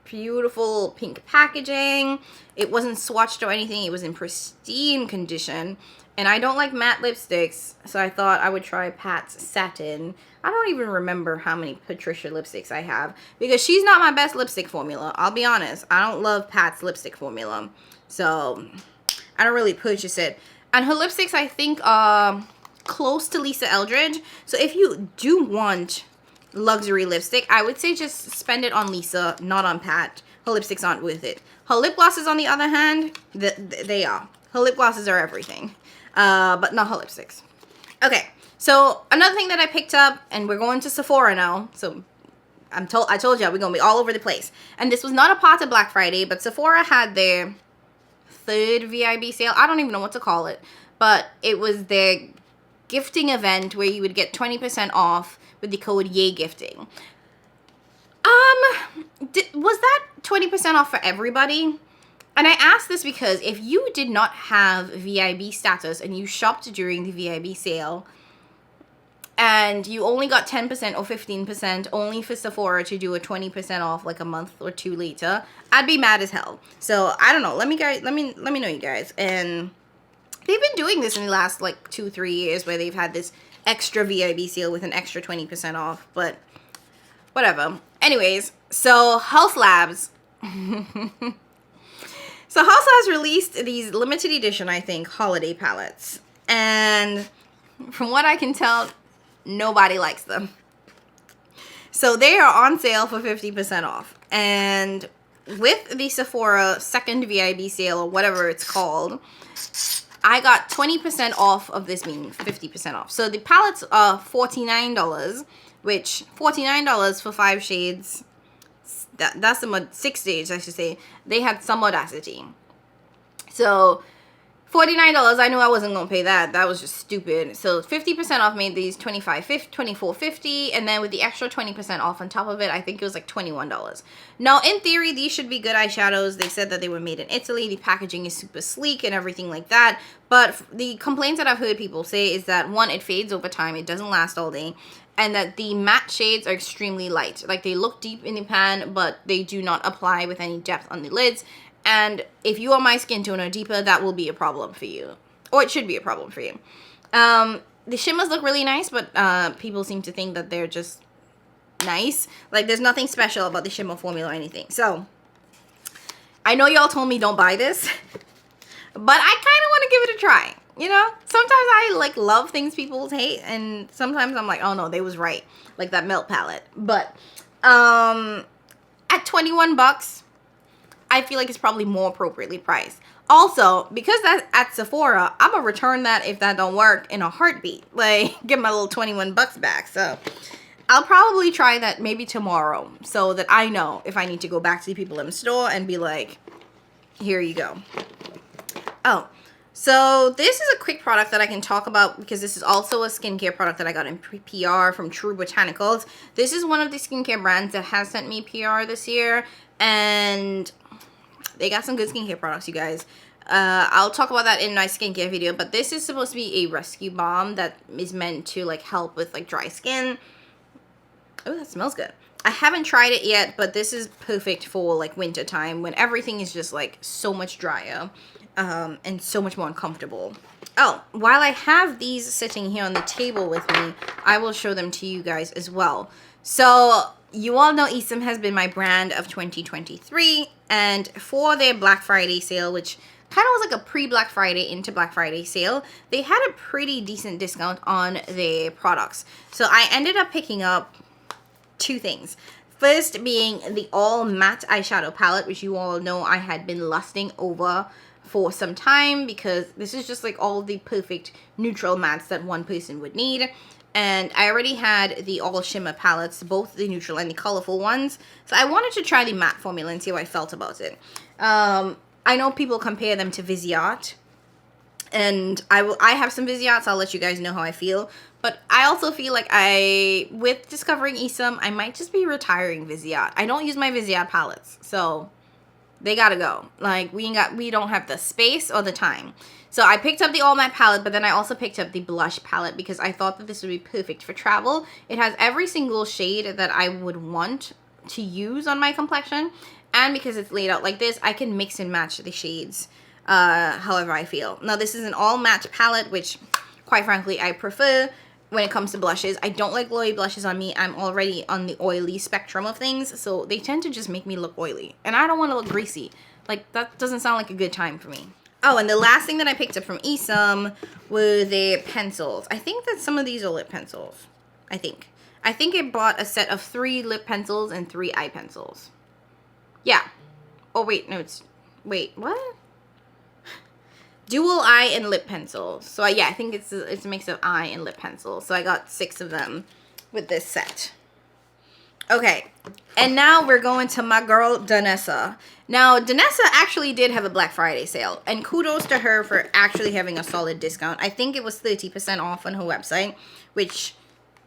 Beautiful pink packaging. It wasn't swatched or anything. It was in pristine condition. And I don't like matte lipsticks, so I thought I would try Pat's Satin. I don't even remember how many Patricia lipsticks I have because she's not my best lipstick formula. I'll be honest. I don't love Pat's lipstick formula. So I don't really purchase it. And her lipsticks, I think, are close to Lisa Eldridge. So if you do want luxury lipstick, I would say just spend it on Lisa, not on Pat. Her lipsticks aren't worth it. Her lip glosses, on the other hand, they are. Her lip glosses are everything, but not her lipsticks. Okay, so another thing that I picked up, and we're going to Sephora now, so I told you we're gonna be all over the place. And this was not a part of Black Friday, but Sephora had their third VIB sale. I don't even know what to call it, but it was their gifting event where you would get 20% off with the code YAYGIFTING. Was that 20% off for everybody? And I asked this because if you did not have VIB status and you shopped during the VIB sale and you only got 10% or 15% only for Sephora to do a 20% off like a month or two later, I'd be mad as hell. So I don't know. Let me know, you guys. And they've been doing this in the last like 2-3 years where they've had this extra VIB sale with an extra 20% off, but whatever. Anyways, so House Labs. So House Labs released these limited edition, I think, holiday palettes. And from what I can tell, nobody likes them. So they are on sale for 50% off. And with the Sephora second VIB sale, or whatever it's called, I got 20% off of this, meaning 50% off. So the palettes are $49, which $49 for 5 shades. That's the 6 shades, I should say. They had some audacity. So $49, I knew I wasn't gonna pay that. That was just stupid. So 50% off made these $24.50, and then with the extra 20% off on top of it, I think it was like $21. Now, in theory, these should be good eyeshadows. They said that they were made in Italy. The packaging is super sleek and everything like that. But the complaints that I've heard people say is that, one, it fades over time. It doesn't last all day. And that the matte shades are extremely light. Like, they look deep in the pan, but they do not apply with any depth on the lids. And if you are my skin tone or deeper, that will be a problem for you. Or it should be a problem for you. The shimmers look really nice, but people seem to think that they're just nice. Like, there's nothing special about the shimmer formula or anything. So, I know y'all told me don't buy this. But I kind of want to give it a try. You know, sometimes I like love things people hate, and sometimes I'm like, oh no, they was right, like that Melt palette. But at $21, I feel like it's probably more appropriately priced. Also, because that's at Sephora, I'm gonna return that if that don't work in a heartbeat. Like, get my little $21 back. So I'll probably try that maybe tomorrow, so that I know if I need to go back to the people in the store and be like, here you go. Oh. So this is a quick product that I can talk about because this is also a skincare product that I got in PR from True Botanicals. This is one of the skincare brands that has sent me PR this year, and they got some good skincare products, you guys. I'll talk about that in my skincare video, but this is supposed to be a rescue balm that is meant to like help with like dry skin. Oh, that smells good. I haven't tried it yet, but this is perfect for like winter time when everything is just like so much drier. And so much more uncomfortable. Oh, while I have these sitting here on the table with me, I will show them to you guys as well. So, you all know Esum has been my brand of 2023, and for their Black Friday sale, which kind of was like a pre-Black Friday into Black Friday sale, they had a pretty decent discount on their products. So, I ended up picking up 2 things. First being the all matte eyeshadow palette, which you all know I had been lusting over for some time because this is just like all the perfect neutral mattes that one person would need. And I already had the all shimmer palettes, both the neutral and the colorful ones. So I wanted to try the matte formula and see how I felt about it. I know people compare them to Viseart, and I have some Visearts. I'll let you guys know how I feel. But I also feel like with discovering Esum, I might just be retiring Viseart. I don't use my Viseart palettes, so they gotta go. Like, we don't have the space or the time. So I picked up the all matte palette, but then I also picked up the blush palette because I thought that this would be perfect for travel. It has every single shade that I would want to use on my complexion, and because it's laid out like this, I can mix and match the shades however I feel. Now, this is an all matte palette, which quite frankly I prefer. When it comes to blushes, I don't like glowy blushes on me. I'm already on the oily spectrum of things, so they tend to just make me look oily. And I don't want to look greasy. Like, that doesn't sound like a good time for me. Oh, and the last thing that I picked up from Esum were the pencils. I think that some of these are lip pencils. I think I bought a set of 3 lip pencils and 3 eye pencils. Yeah. Oh, wait. No, it's... Wait, what? Dual eye and lip pencils. So, yeah, I think it's a mix of eye and lip pencils. So, I got 6 of them with this set. Okay, and now we're going to my girl, Danessa. Now, Danessa actually did have a Black Friday sale, and kudos to her for actually having a solid discount. I think it was 30% off on her website, which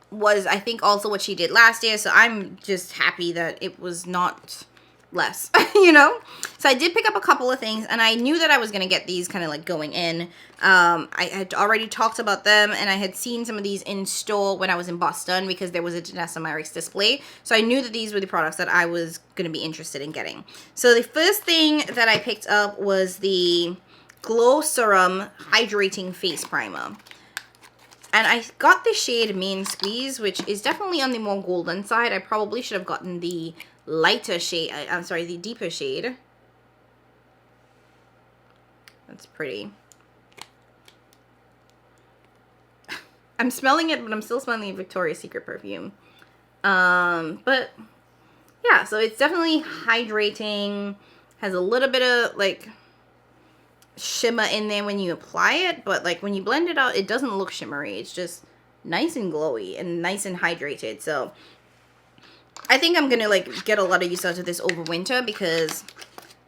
was, I think, also what she did last year, so I'm just happy that it was not less, you know? So I did pick up a couple of things, and I knew that I was going to get these kind of like going in. I had already talked about them, and I had seen some of these in store when I was in Boston because there was a Danessa Myricks display. So I knew that these were the products that I was going to be interested in getting. So the first thing that I picked up was the Glow Serum Hydrating Face Primer. And I got the shade Main Squeeze, which is definitely on the more golden side. I probably should have gotten the lighter shade. I'm sorry, the deeper shade. That's pretty. I'm smelling it, but I'm still smelling the Victoria's Secret perfume. But yeah, so it's definitely hydrating. Has a little bit of like shimmer in there when you apply it, but like when you blend it out, it doesn't look shimmery. It's just nice and glowy and nice and hydrated. So I think I'm gonna like get a lot of use out of this over winter because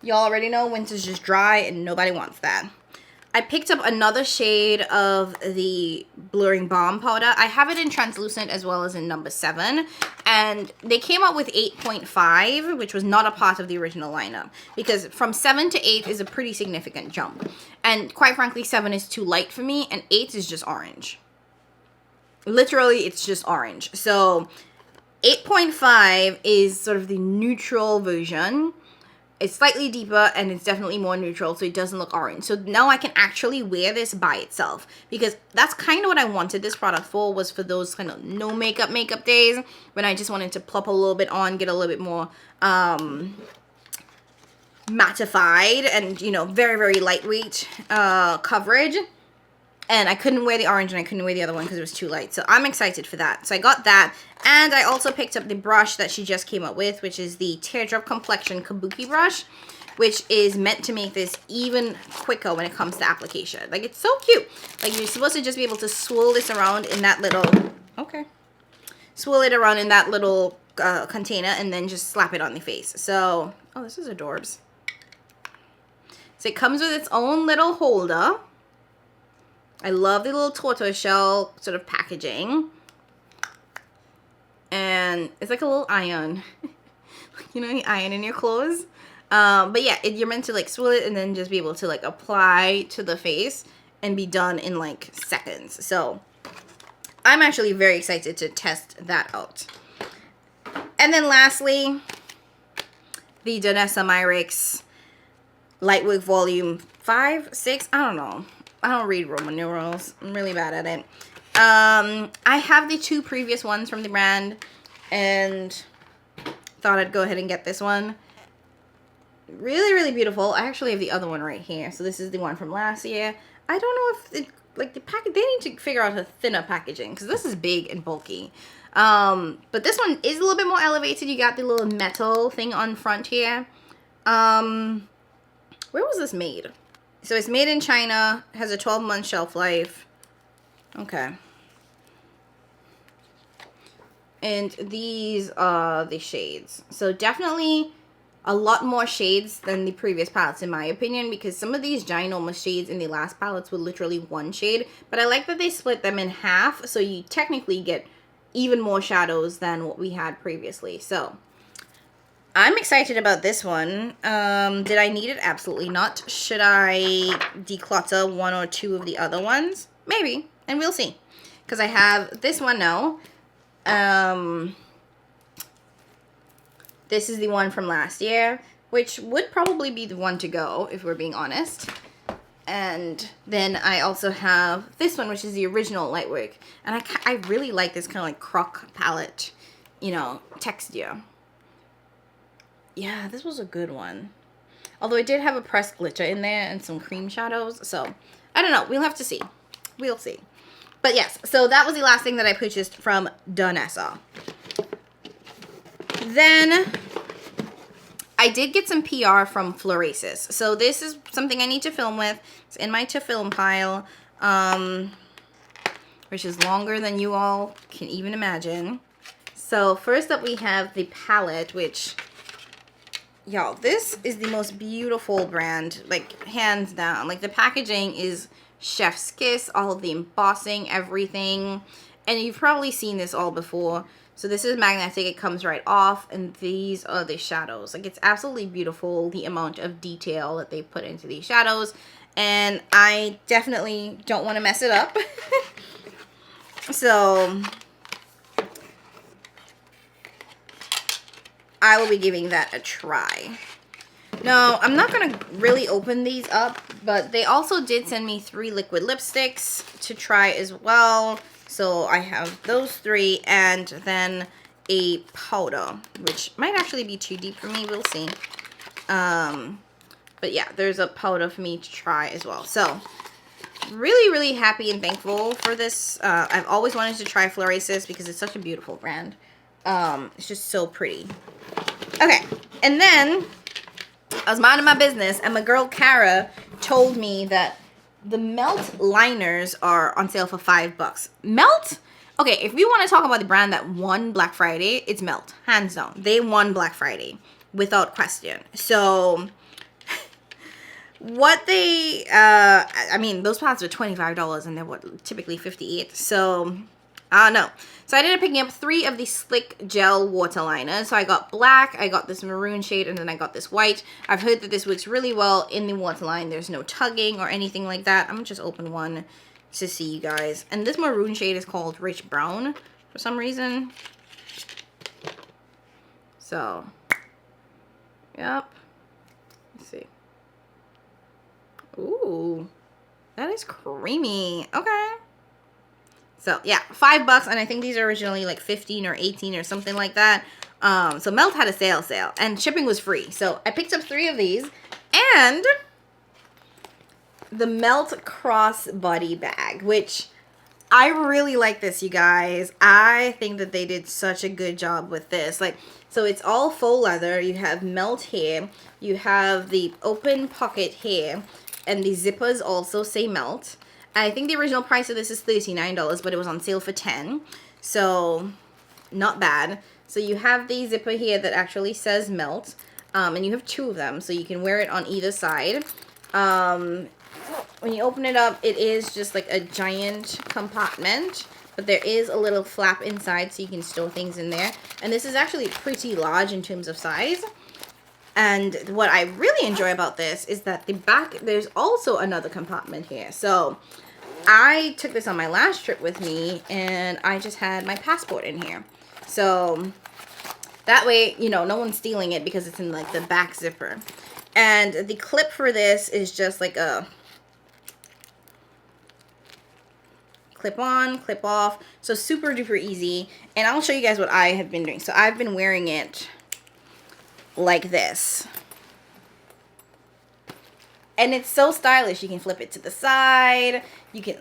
y'all already know winter's just dry and nobody wants that. I picked up another shade of the Blurring Balm Powder. I have it in translucent as well as in number 7. And they came out with 8.5, which was not a part of the original lineup. Because from 7 to 8 is a pretty significant jump. And quite frankly, 7 is too light for me, and 8 is just orange. Literally, it's just orange. So 8.5 is sort of the neutral version. It's slightly deeper and it's definitely more neutral, so it doesn't look orange. So now I can actually wear this by itself because that's kind of what I wanted this product for, was for those kind of no makeup days when I just wanted to plop a little bit on, get a little bit more mattified and, you know, very, very lightweight coverage. And I couldn't wear the orange and I couldn't wear the other one because it was too light. So I'm excited for that. So I got that. And I also picked up the brush that she just came up with, which is the Teardrop Complexion Kabuki brush, which is meant to make this even quicker when it comes to application. Like, it's so cute. Like, you're supposed to just be able to swirl this around in that little, swirl it around in that little container and then just slap it on the face. So, oh, this is adorbs. So it comes with its own little holder. I love the little tortoiseshell sort of packaging. And it's like a little iron. You know, you iron in your clothes. But yeah, you're meant to like swirl it and then just be able to like apply to the face and be done in like seconds. So I'm actually very excited to test that out. And then lastly, the Danessa Myricks Lightwork Volume 5, 6, I don't know. I don't read Roman numerals. I'm really bad at it. I have the 2 previous ones from the brand and thought I'd go ahead and get this one. Really, really beautiful. I actually have the other one right here. So this is the one from last year. I don't know if it, like the package, they need to figure out a thinner packaging because this is big and bulky. But this one is a little bit more elevated. You got the little metal thing on front here. Where was this made? So it's made in China, has a 12-month shelf life. Okay. And these are the shades. So definitely a lot more shades than the previous palettes in my opinion, because some of these ginormous shades in the last palettes were literally 1 shade. But I like that they split them in half, so you technically get even more shadows than what we had previously. So I'm excited about this one. Did I need it? Absolutely not. Should I declutter 1 or 2 of the other ones? Maybe, and we'll see. Because I have this one now. This is the one from last year, which would probably be the one to go, if we're being honest. And then I also have this one, which is the original Lightwork. And I really like this kind of like croc palette, you know, texture. Yeah, this was a good one. Although it did have a pressed glitter in there and some cream shadows. So, I don't know. We'll have to see. We'll see. But yes, so that was the last thing that I purchased from Danessa. Then I did get some PR from Florasis. So this is something I need to film with. It's in my to film pile, which is longer than you all can even imagine. So first up we have the palette, which, y'all, this is the most beautiful brand, like hands down. Like the packaging is chef's kiss, all of the embossing, everything. And you've probably seen this all before. So this is magnetic, it comes right off, and these are the shadows. Like, it's absolutely beautiful, the amount of detail that they put into these shadows. And I definitely don't want to mess it up. So I will be giving that a try. No, I'm not going to really open these up, but they also did send me 3 liquid lipsticks to try as well. So I have those 3 and then a powder, which might actually be too deep for me. We'll see. But yeah, there's a powder for me to try as well. So really, really happy and thankful for this. I've always wanted to try Florasis because it's such a beautiful brand. It's just so pretty. Okay, and then I was minding my business, and my girl Kara told me that the Melt liners are on sale for $5. Melt? Okay, if we want to talk about the brand that won Black Friday, it's Melt. Hands down. They won Black Friday without question. So what they, I mean, those pots are $25 and they're what, typically $58. So I don't know. So I ended up picking up 3 of the Slick Gel Waterliners. So I got black, I got this maroon shade, and then I got this white. I've heard that this works really well in the waterline. There's no tugging or anything like that. I'm going to just open one to see you guys. And this maroon shade is called Rich Brown for some reason. So, yep. Let's see. Ooh, that is creamy. Okay. So yeah, $5, and I think these are originally like 15 or 18 or something like that. So Melt had a sale, and shipping was free. So I picked up 3 of these, and the Melt crossbody bag, which I really like this, you guys. I think that they did such a good job with this. Like, so it's all faux leather. You have Melt here. You have the open pocket here, and the zippers also say Melt. I think the original price of this is $39, but it was on sale for $10. So, not bad. So you have the zipper here that actually says Melt. And you have 2 of them, so you can wear it on either side. When you open it up, it is just like a giant compartment. But there is a little flap inside, so you can store things in there. And this is actually pretty large in terms of size. And what I really enjoy about this is that the back, there's also another compartment here. So I took this on my last trip with me, and I just had my passport in here. So that way, you know, no one's stealing it because it's in like the back zipper. And the clip for this is just like a clip on, clip off. So super duper easy. And I'll show you guys what I have been doing. So I've been wearing it like this, and it's so stylish. You can flip it to the side, you can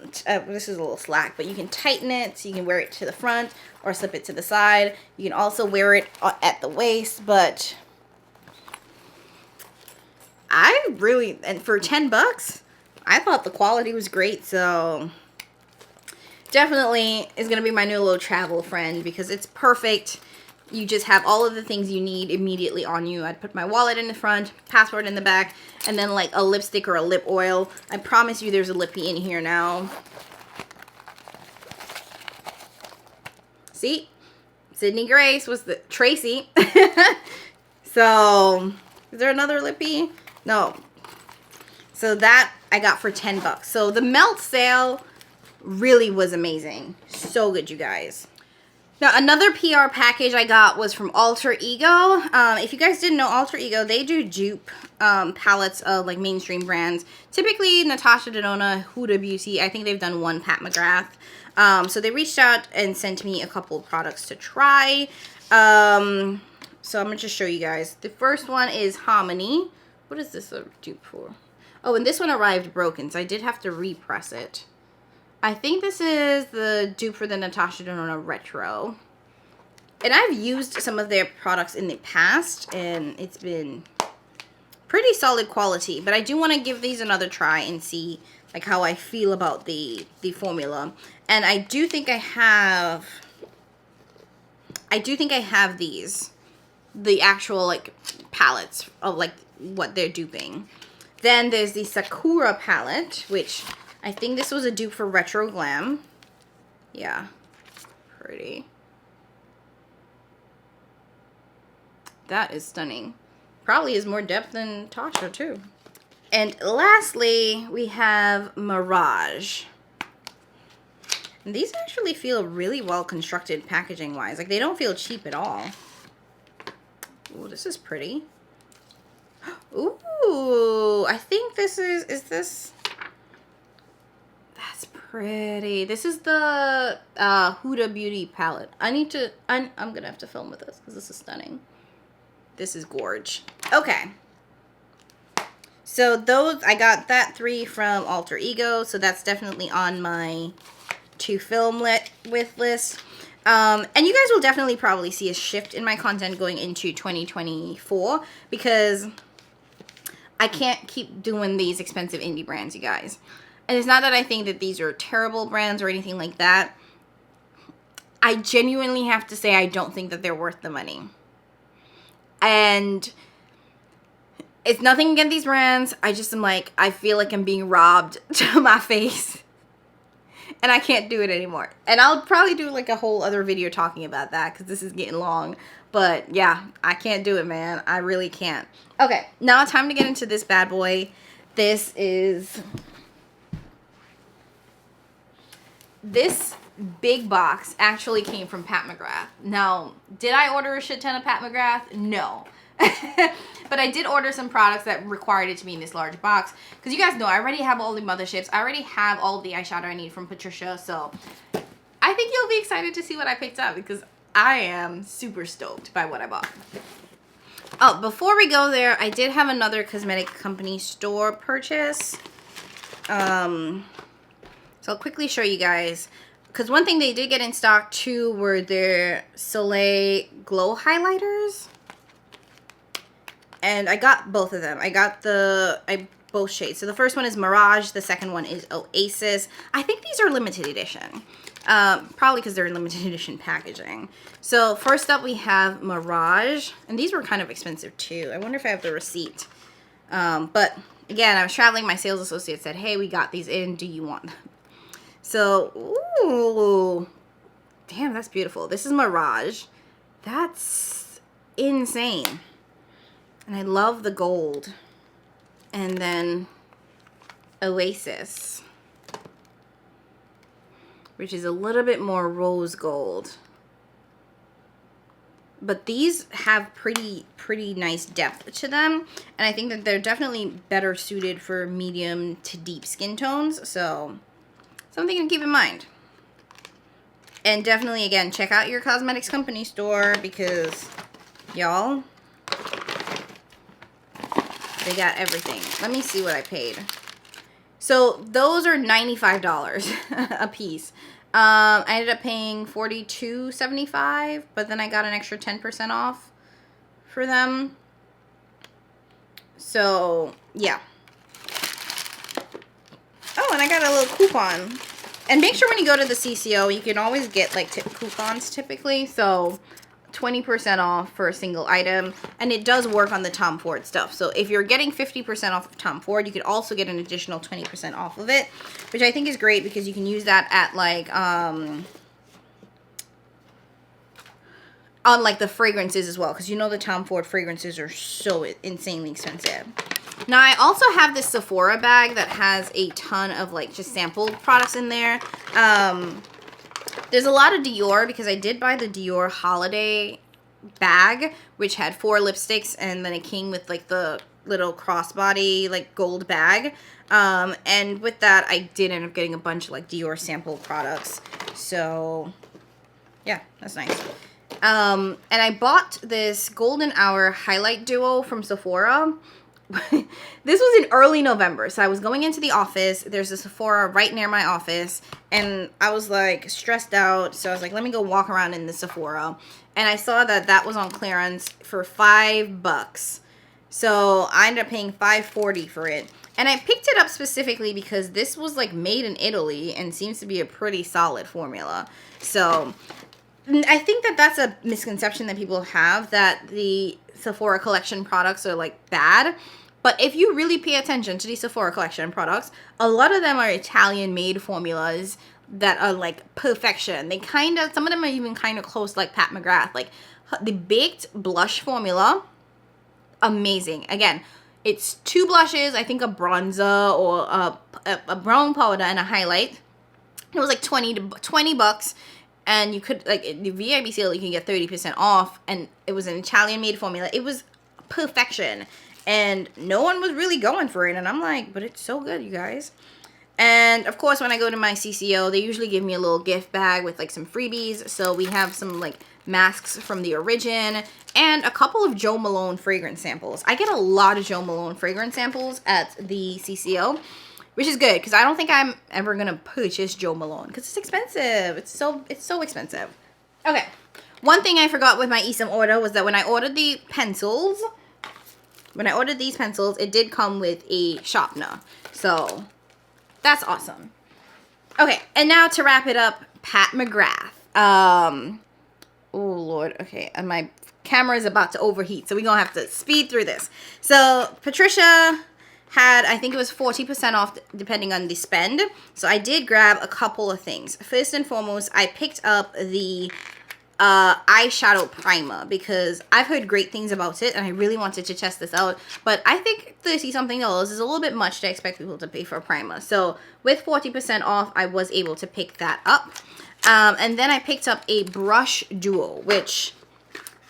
this is a little slack, but you can tighten it so you can wear it to the front or slip it to the side. You can also wear it at the waist, but I really, and for $10 I thought the quality was great. So definitely is going to be my new little travel friend because it's perfect. You just have all of the things you need immediately on you. I'd put my wallet in the front, passport in the back, and then like a lipstick or a lip oil. I promise you there's a lippy in here now. See? Sydney Grace was the Tracy. So, is there another lippy? No. So that I got for $10. So the Melt sale really was amazing. So good, you guys. Now, another PR package I got was from Alter Ego. If you guys didn't know, Alter Ego, they do dupe palettes of like mainstream brands. Typically, Natasha Denona, Huda Beauty. I think they've done one Pat McGrath. So they reached out and sent me a couple of products to try. So I'm going to just show you guys. The first one is Harmony, What is this a dupe for? Oh, and this one arrived broken, so I did have to repress it. I think this is the dupe for the Natasha Denona Retro. And I've used some of their products in the past, and it's been pretty solid quality. But I do want to give these another try and see like how I feel about the formula. And I do think I have these, the actual like palettes of like what they're duping. Then there's the Sakura palette, which I think this was a dupe for Retro Glam. Yeah, pretty. That is stunning. Probably is more depth than Tasha too. And lastly, we have Mirage. And these actually feel really well constructed packaging wise. Like they don't feel cheap at all. Ooh, this is pretty. Ooh, I think this is this? That's pretty. This is the Huda Beauty palette. I'm gonna have to film with this because this is stunning. This is gorge. Okay. So those, I got that 3 from Alter Ego, so that's definitely on my to film with list. And you guys will definitely probably see a shift in my content going into 2024 because I can't keep doing these expensive indie brands, you guys. And it's not that I think that these are terrible brands or anything like that. I genuinely have to say I don't think that they're worth the money. And it's nothing against these brands. I just am like, I feel like I'm being robbed to my face. And I can't do it anymore. And I'll probably do like a whole other video talking about that because this is getting long. But yeah, I can't do it, man. I really can't. Okay, now time to get into this bad boy. This big box actually came from Pat McGrath. Now, did I order a shit ton of Pat McGrath? No. But I did order some products that required it to be in this large box. Because you guys know, I already have all the motherships. I already have all the eyeshadow I need from Patricia. So, I think you'll be excited to see what I picked up. Because I am super stoked by what I bought. Oh, before we go there, I did have another cosmetic company store purchase. So I'll quickly show you guys. Because one thing they did get in stock too were their Soleil Glow Highlighters. And I got both of them. I got both shades. So the first one is Mirage. The second one is Oasis. I think these are limited edition. Probably because they're in limited edition packaging. So first up we have Mirage. And these were kind of expensive too. I wonder if I have the receipt. But again, I was traveling. My sales associate said, hey, we got these in. Do you want them? So, ooh. Damn, that's beautiful. This is Mirage. That's insane. And I love the gold. And then Oasis, which is a little bit more rose gold. But these have pretty nice depth to them. And I think that they're definitely better suited for medium to deep skin tones. So, something to keep in mind. And definitely, again, check out your cosmetics company store because, y'all, they got everything. Let me see what I paid. So those are $95 a piece. I ended up paying $42.75, but then I got an extra 10% off for them. So yeah. Oh, and I got a little coupon. And make sure when you go to the CCO, you can always get like coupons typically. So 20% off for a single item, and it does work on the Tom Ford stuff. So if you're getting 50% off of Tom Ford, you could also get an additional 20% off of it, which I think is great because you can use that at like on like the fragrances as well, because you know the Tom Ford fragrances are so insanely expensive. Now I also have this Sephora bag that has a ton of like just sample products in there. There's a lot of Dior because I did buy the Dior holiday bag, which had 4 lipsticks, and then it came with like the little crossbody like gold bag. And with that, I did end up getting a bunch of like Dior sample products. So yeah, that's nice. And I bought this Golden Hour Highlight Duo from Sephora, this was in early November, so I was going into the office. There's a Sephora right near my office, and I was like stressed out, so I was like, let me go walk around in the Sephora, and I saw that that was on clearance for $5. So I ended up paying $5.40 for it, and I picked it up specifically because this was like made in Italy and seems to be a pretty solid formula. So I think that that's a misconception that people have, that the Sephora collection products are like bad. But if you really pay attention to the Sephora collection products, a lot of them are Italian made formulas that are like perfection. They kind of, some of them are even kind of close, like Pat McGrath. Like the baked blush formula, amazing. Again, it's 2 blushes, I think a bronzer or a brown powder and a highlight. It was like $20, and you could, like, the VIB sale, you can get 30% off, and it was an Italian made formula. It was perfection, and no one was really going for it, and I'm like, but it's so good, you guys. And of course, when I go to my CCO, they usually give me a little gift bag with like some freebies. So we have some like masks from the Origin and a couple of Jo Malone fragrance samples. I get a lot of Jo Malone fragrance samples at the CCO, which is good because I don't think I'm ever gonna purchase Jo Malone because it's expensive. It's so expensive. Okay, one thing I forgot with my Esum order was that when I ordered the pencils, it did come with a sharpener. So that's awesome. Okay, and now to wrap it up, Pat McGrath. Oh Lord, okay, and my camera is about to overheat, so we're gonna have to speed through this. So Patricia had, I think it was 40% off depending on the spend. So I did grab a couple of things. First and foremost, I picked up the eyeshadow primer because I've heard great things about it and I really wanted to test this out, but I think $30-something is a little bit much to expect people to pay for a primer. So with 40% off, I was able to pick that up. And then I picked up a brush duo, which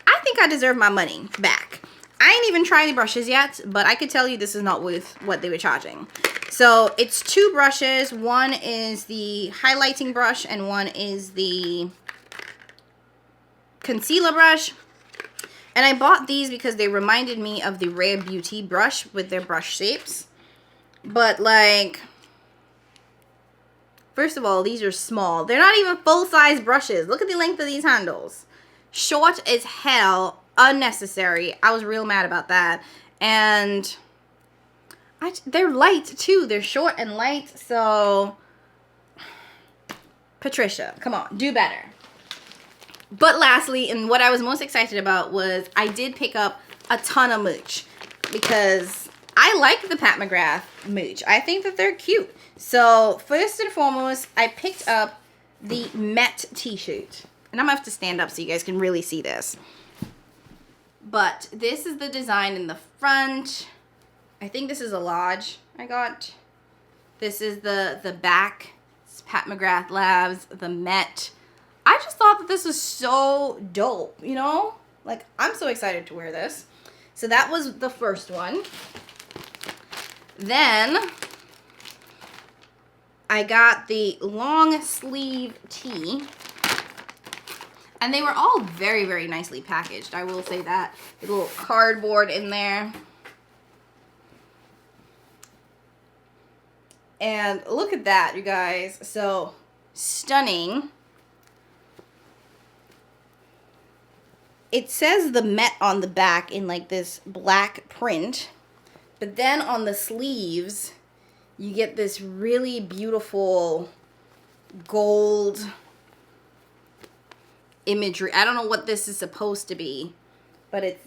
I think I deserve my money back. I ain't even tried the brushes yet, but I could tell you this is not worth what they were charging. So it's 2 brushes. One is the highlighting brush and one is the concealer brush, and I bought these because they reminded me of the Rare Beauty brush with their brush shapes. But like, first of all, these are small. They're not even full-size brushes. Look at the length of these handles. Short as hell, unnecessary. I was real mad about that. And they're light too. They're short and light. So Patricia, come on, do better. But lastly, and what I was most excited about was I did pick up a ton of merch because I like the Pat McGrath merch. I think that they're cute. So first and foremost, I picked up the Met t-shirt. And I'm going to have to stand up so you guys can really see this. But this is the design in the front. I think this is a large I got. This is the back. It's Pat McGrath Labs, the Met. I just thought that this was so dope, you know? Like, I'm so excited to wear this. So that was the first one. Then I got the long sleeve tee. And they were all very, very nicely packaged. I will say that. A little cardboard in there. And look at that, you guys. So, stunning. It says the Met on the back in like this black print, but then on the sleeves, you get this really beautiful gold imagery. I don't know what this is supposed to be, but it's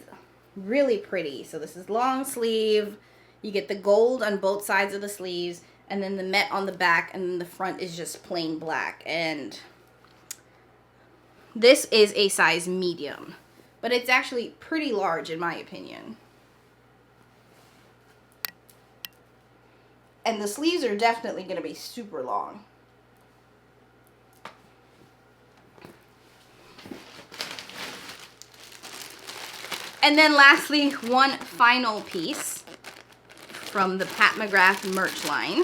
really pretty. So this is long sleeve. You get the gold on both sides of the sleeves, and then the Met on the back, and then the front is just plain black. And this is a size medium. But it's actually pretty large in my opinion. And the sleeves are definitely going to be super long. And then lastly, one final piece from the Pat McGrath merch line.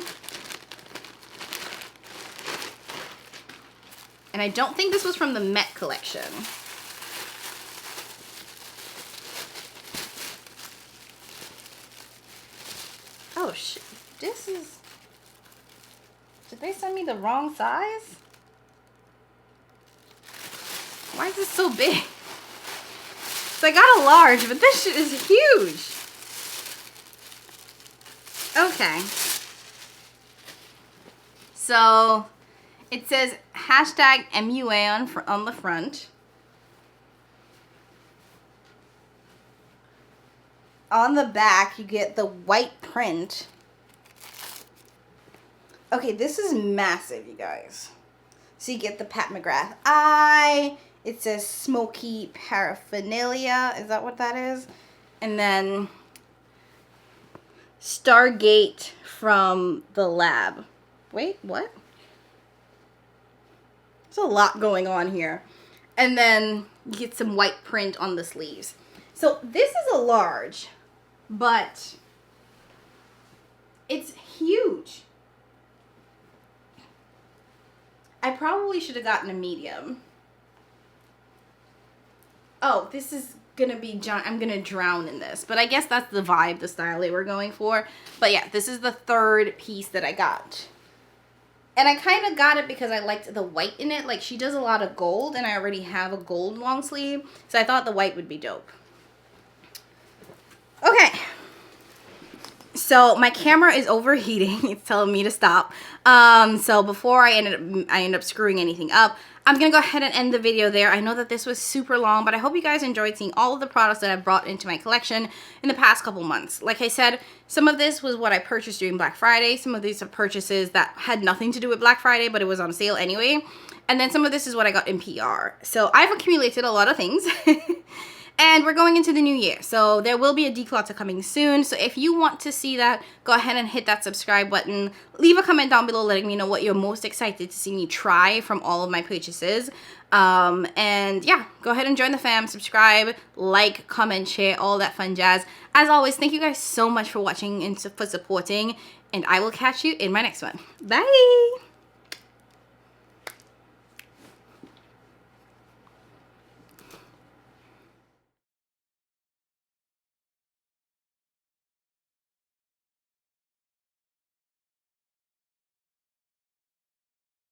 And I don't think this was from the Met collection. Oh, shit. This is... Did they send me the wrong size? Why is this so big? So I got a large, but this shit is huge. Okay. So it says hashtag MUA on the front. On the back, you get the white print. Okay, this is massive, you guys. So you get the Pat McGrath eye. It says smoky paraphernalia. Is that what that is? And then Stargate from the lab. Wait, what? There's a lot going on here. And then you get some white print on the sleeves. So this is a large, but it's huge. I probably should have gotten a medium. Oh, this is gonna be giant. I'm gonna drown in this. But I guess that's the vibe, the style they were going for. But yeah, this is the third piece that I got. And I kind of got it because I liked the white in it. Like, she does a lot of gold, and I already have a gold long sleeve. So I thought the white would be dope. Okay. So my camera is overheating. It's telling me to stop. So before I end up screwing anything up, I'm going to go ahead and end the video there. I know that this was super long, but I hope you guys enjoyed seeing all of the products that I've brought into my collection in the past couple months. Like I said, some of this was what I purchased during Black Friday. Some of these are purchases that had nothing to do with Black Friday, but it was on sale anyway. And then some of this is what I got in PR. So I've accumulated a lot of things. And we're going into the new year, so there will be a declutter coming soon. So if you want to see that, go ahead and hit that subscribe button. Leave a comment down below letting me know what you're most excited to see me try from all of my purchases. And yeah, go ahead and join the fam, subscribe, like, comment, share, all that fun jazz. As always, thank you guys so much for watching and for supporting, and I will catch you in my next one. Bye!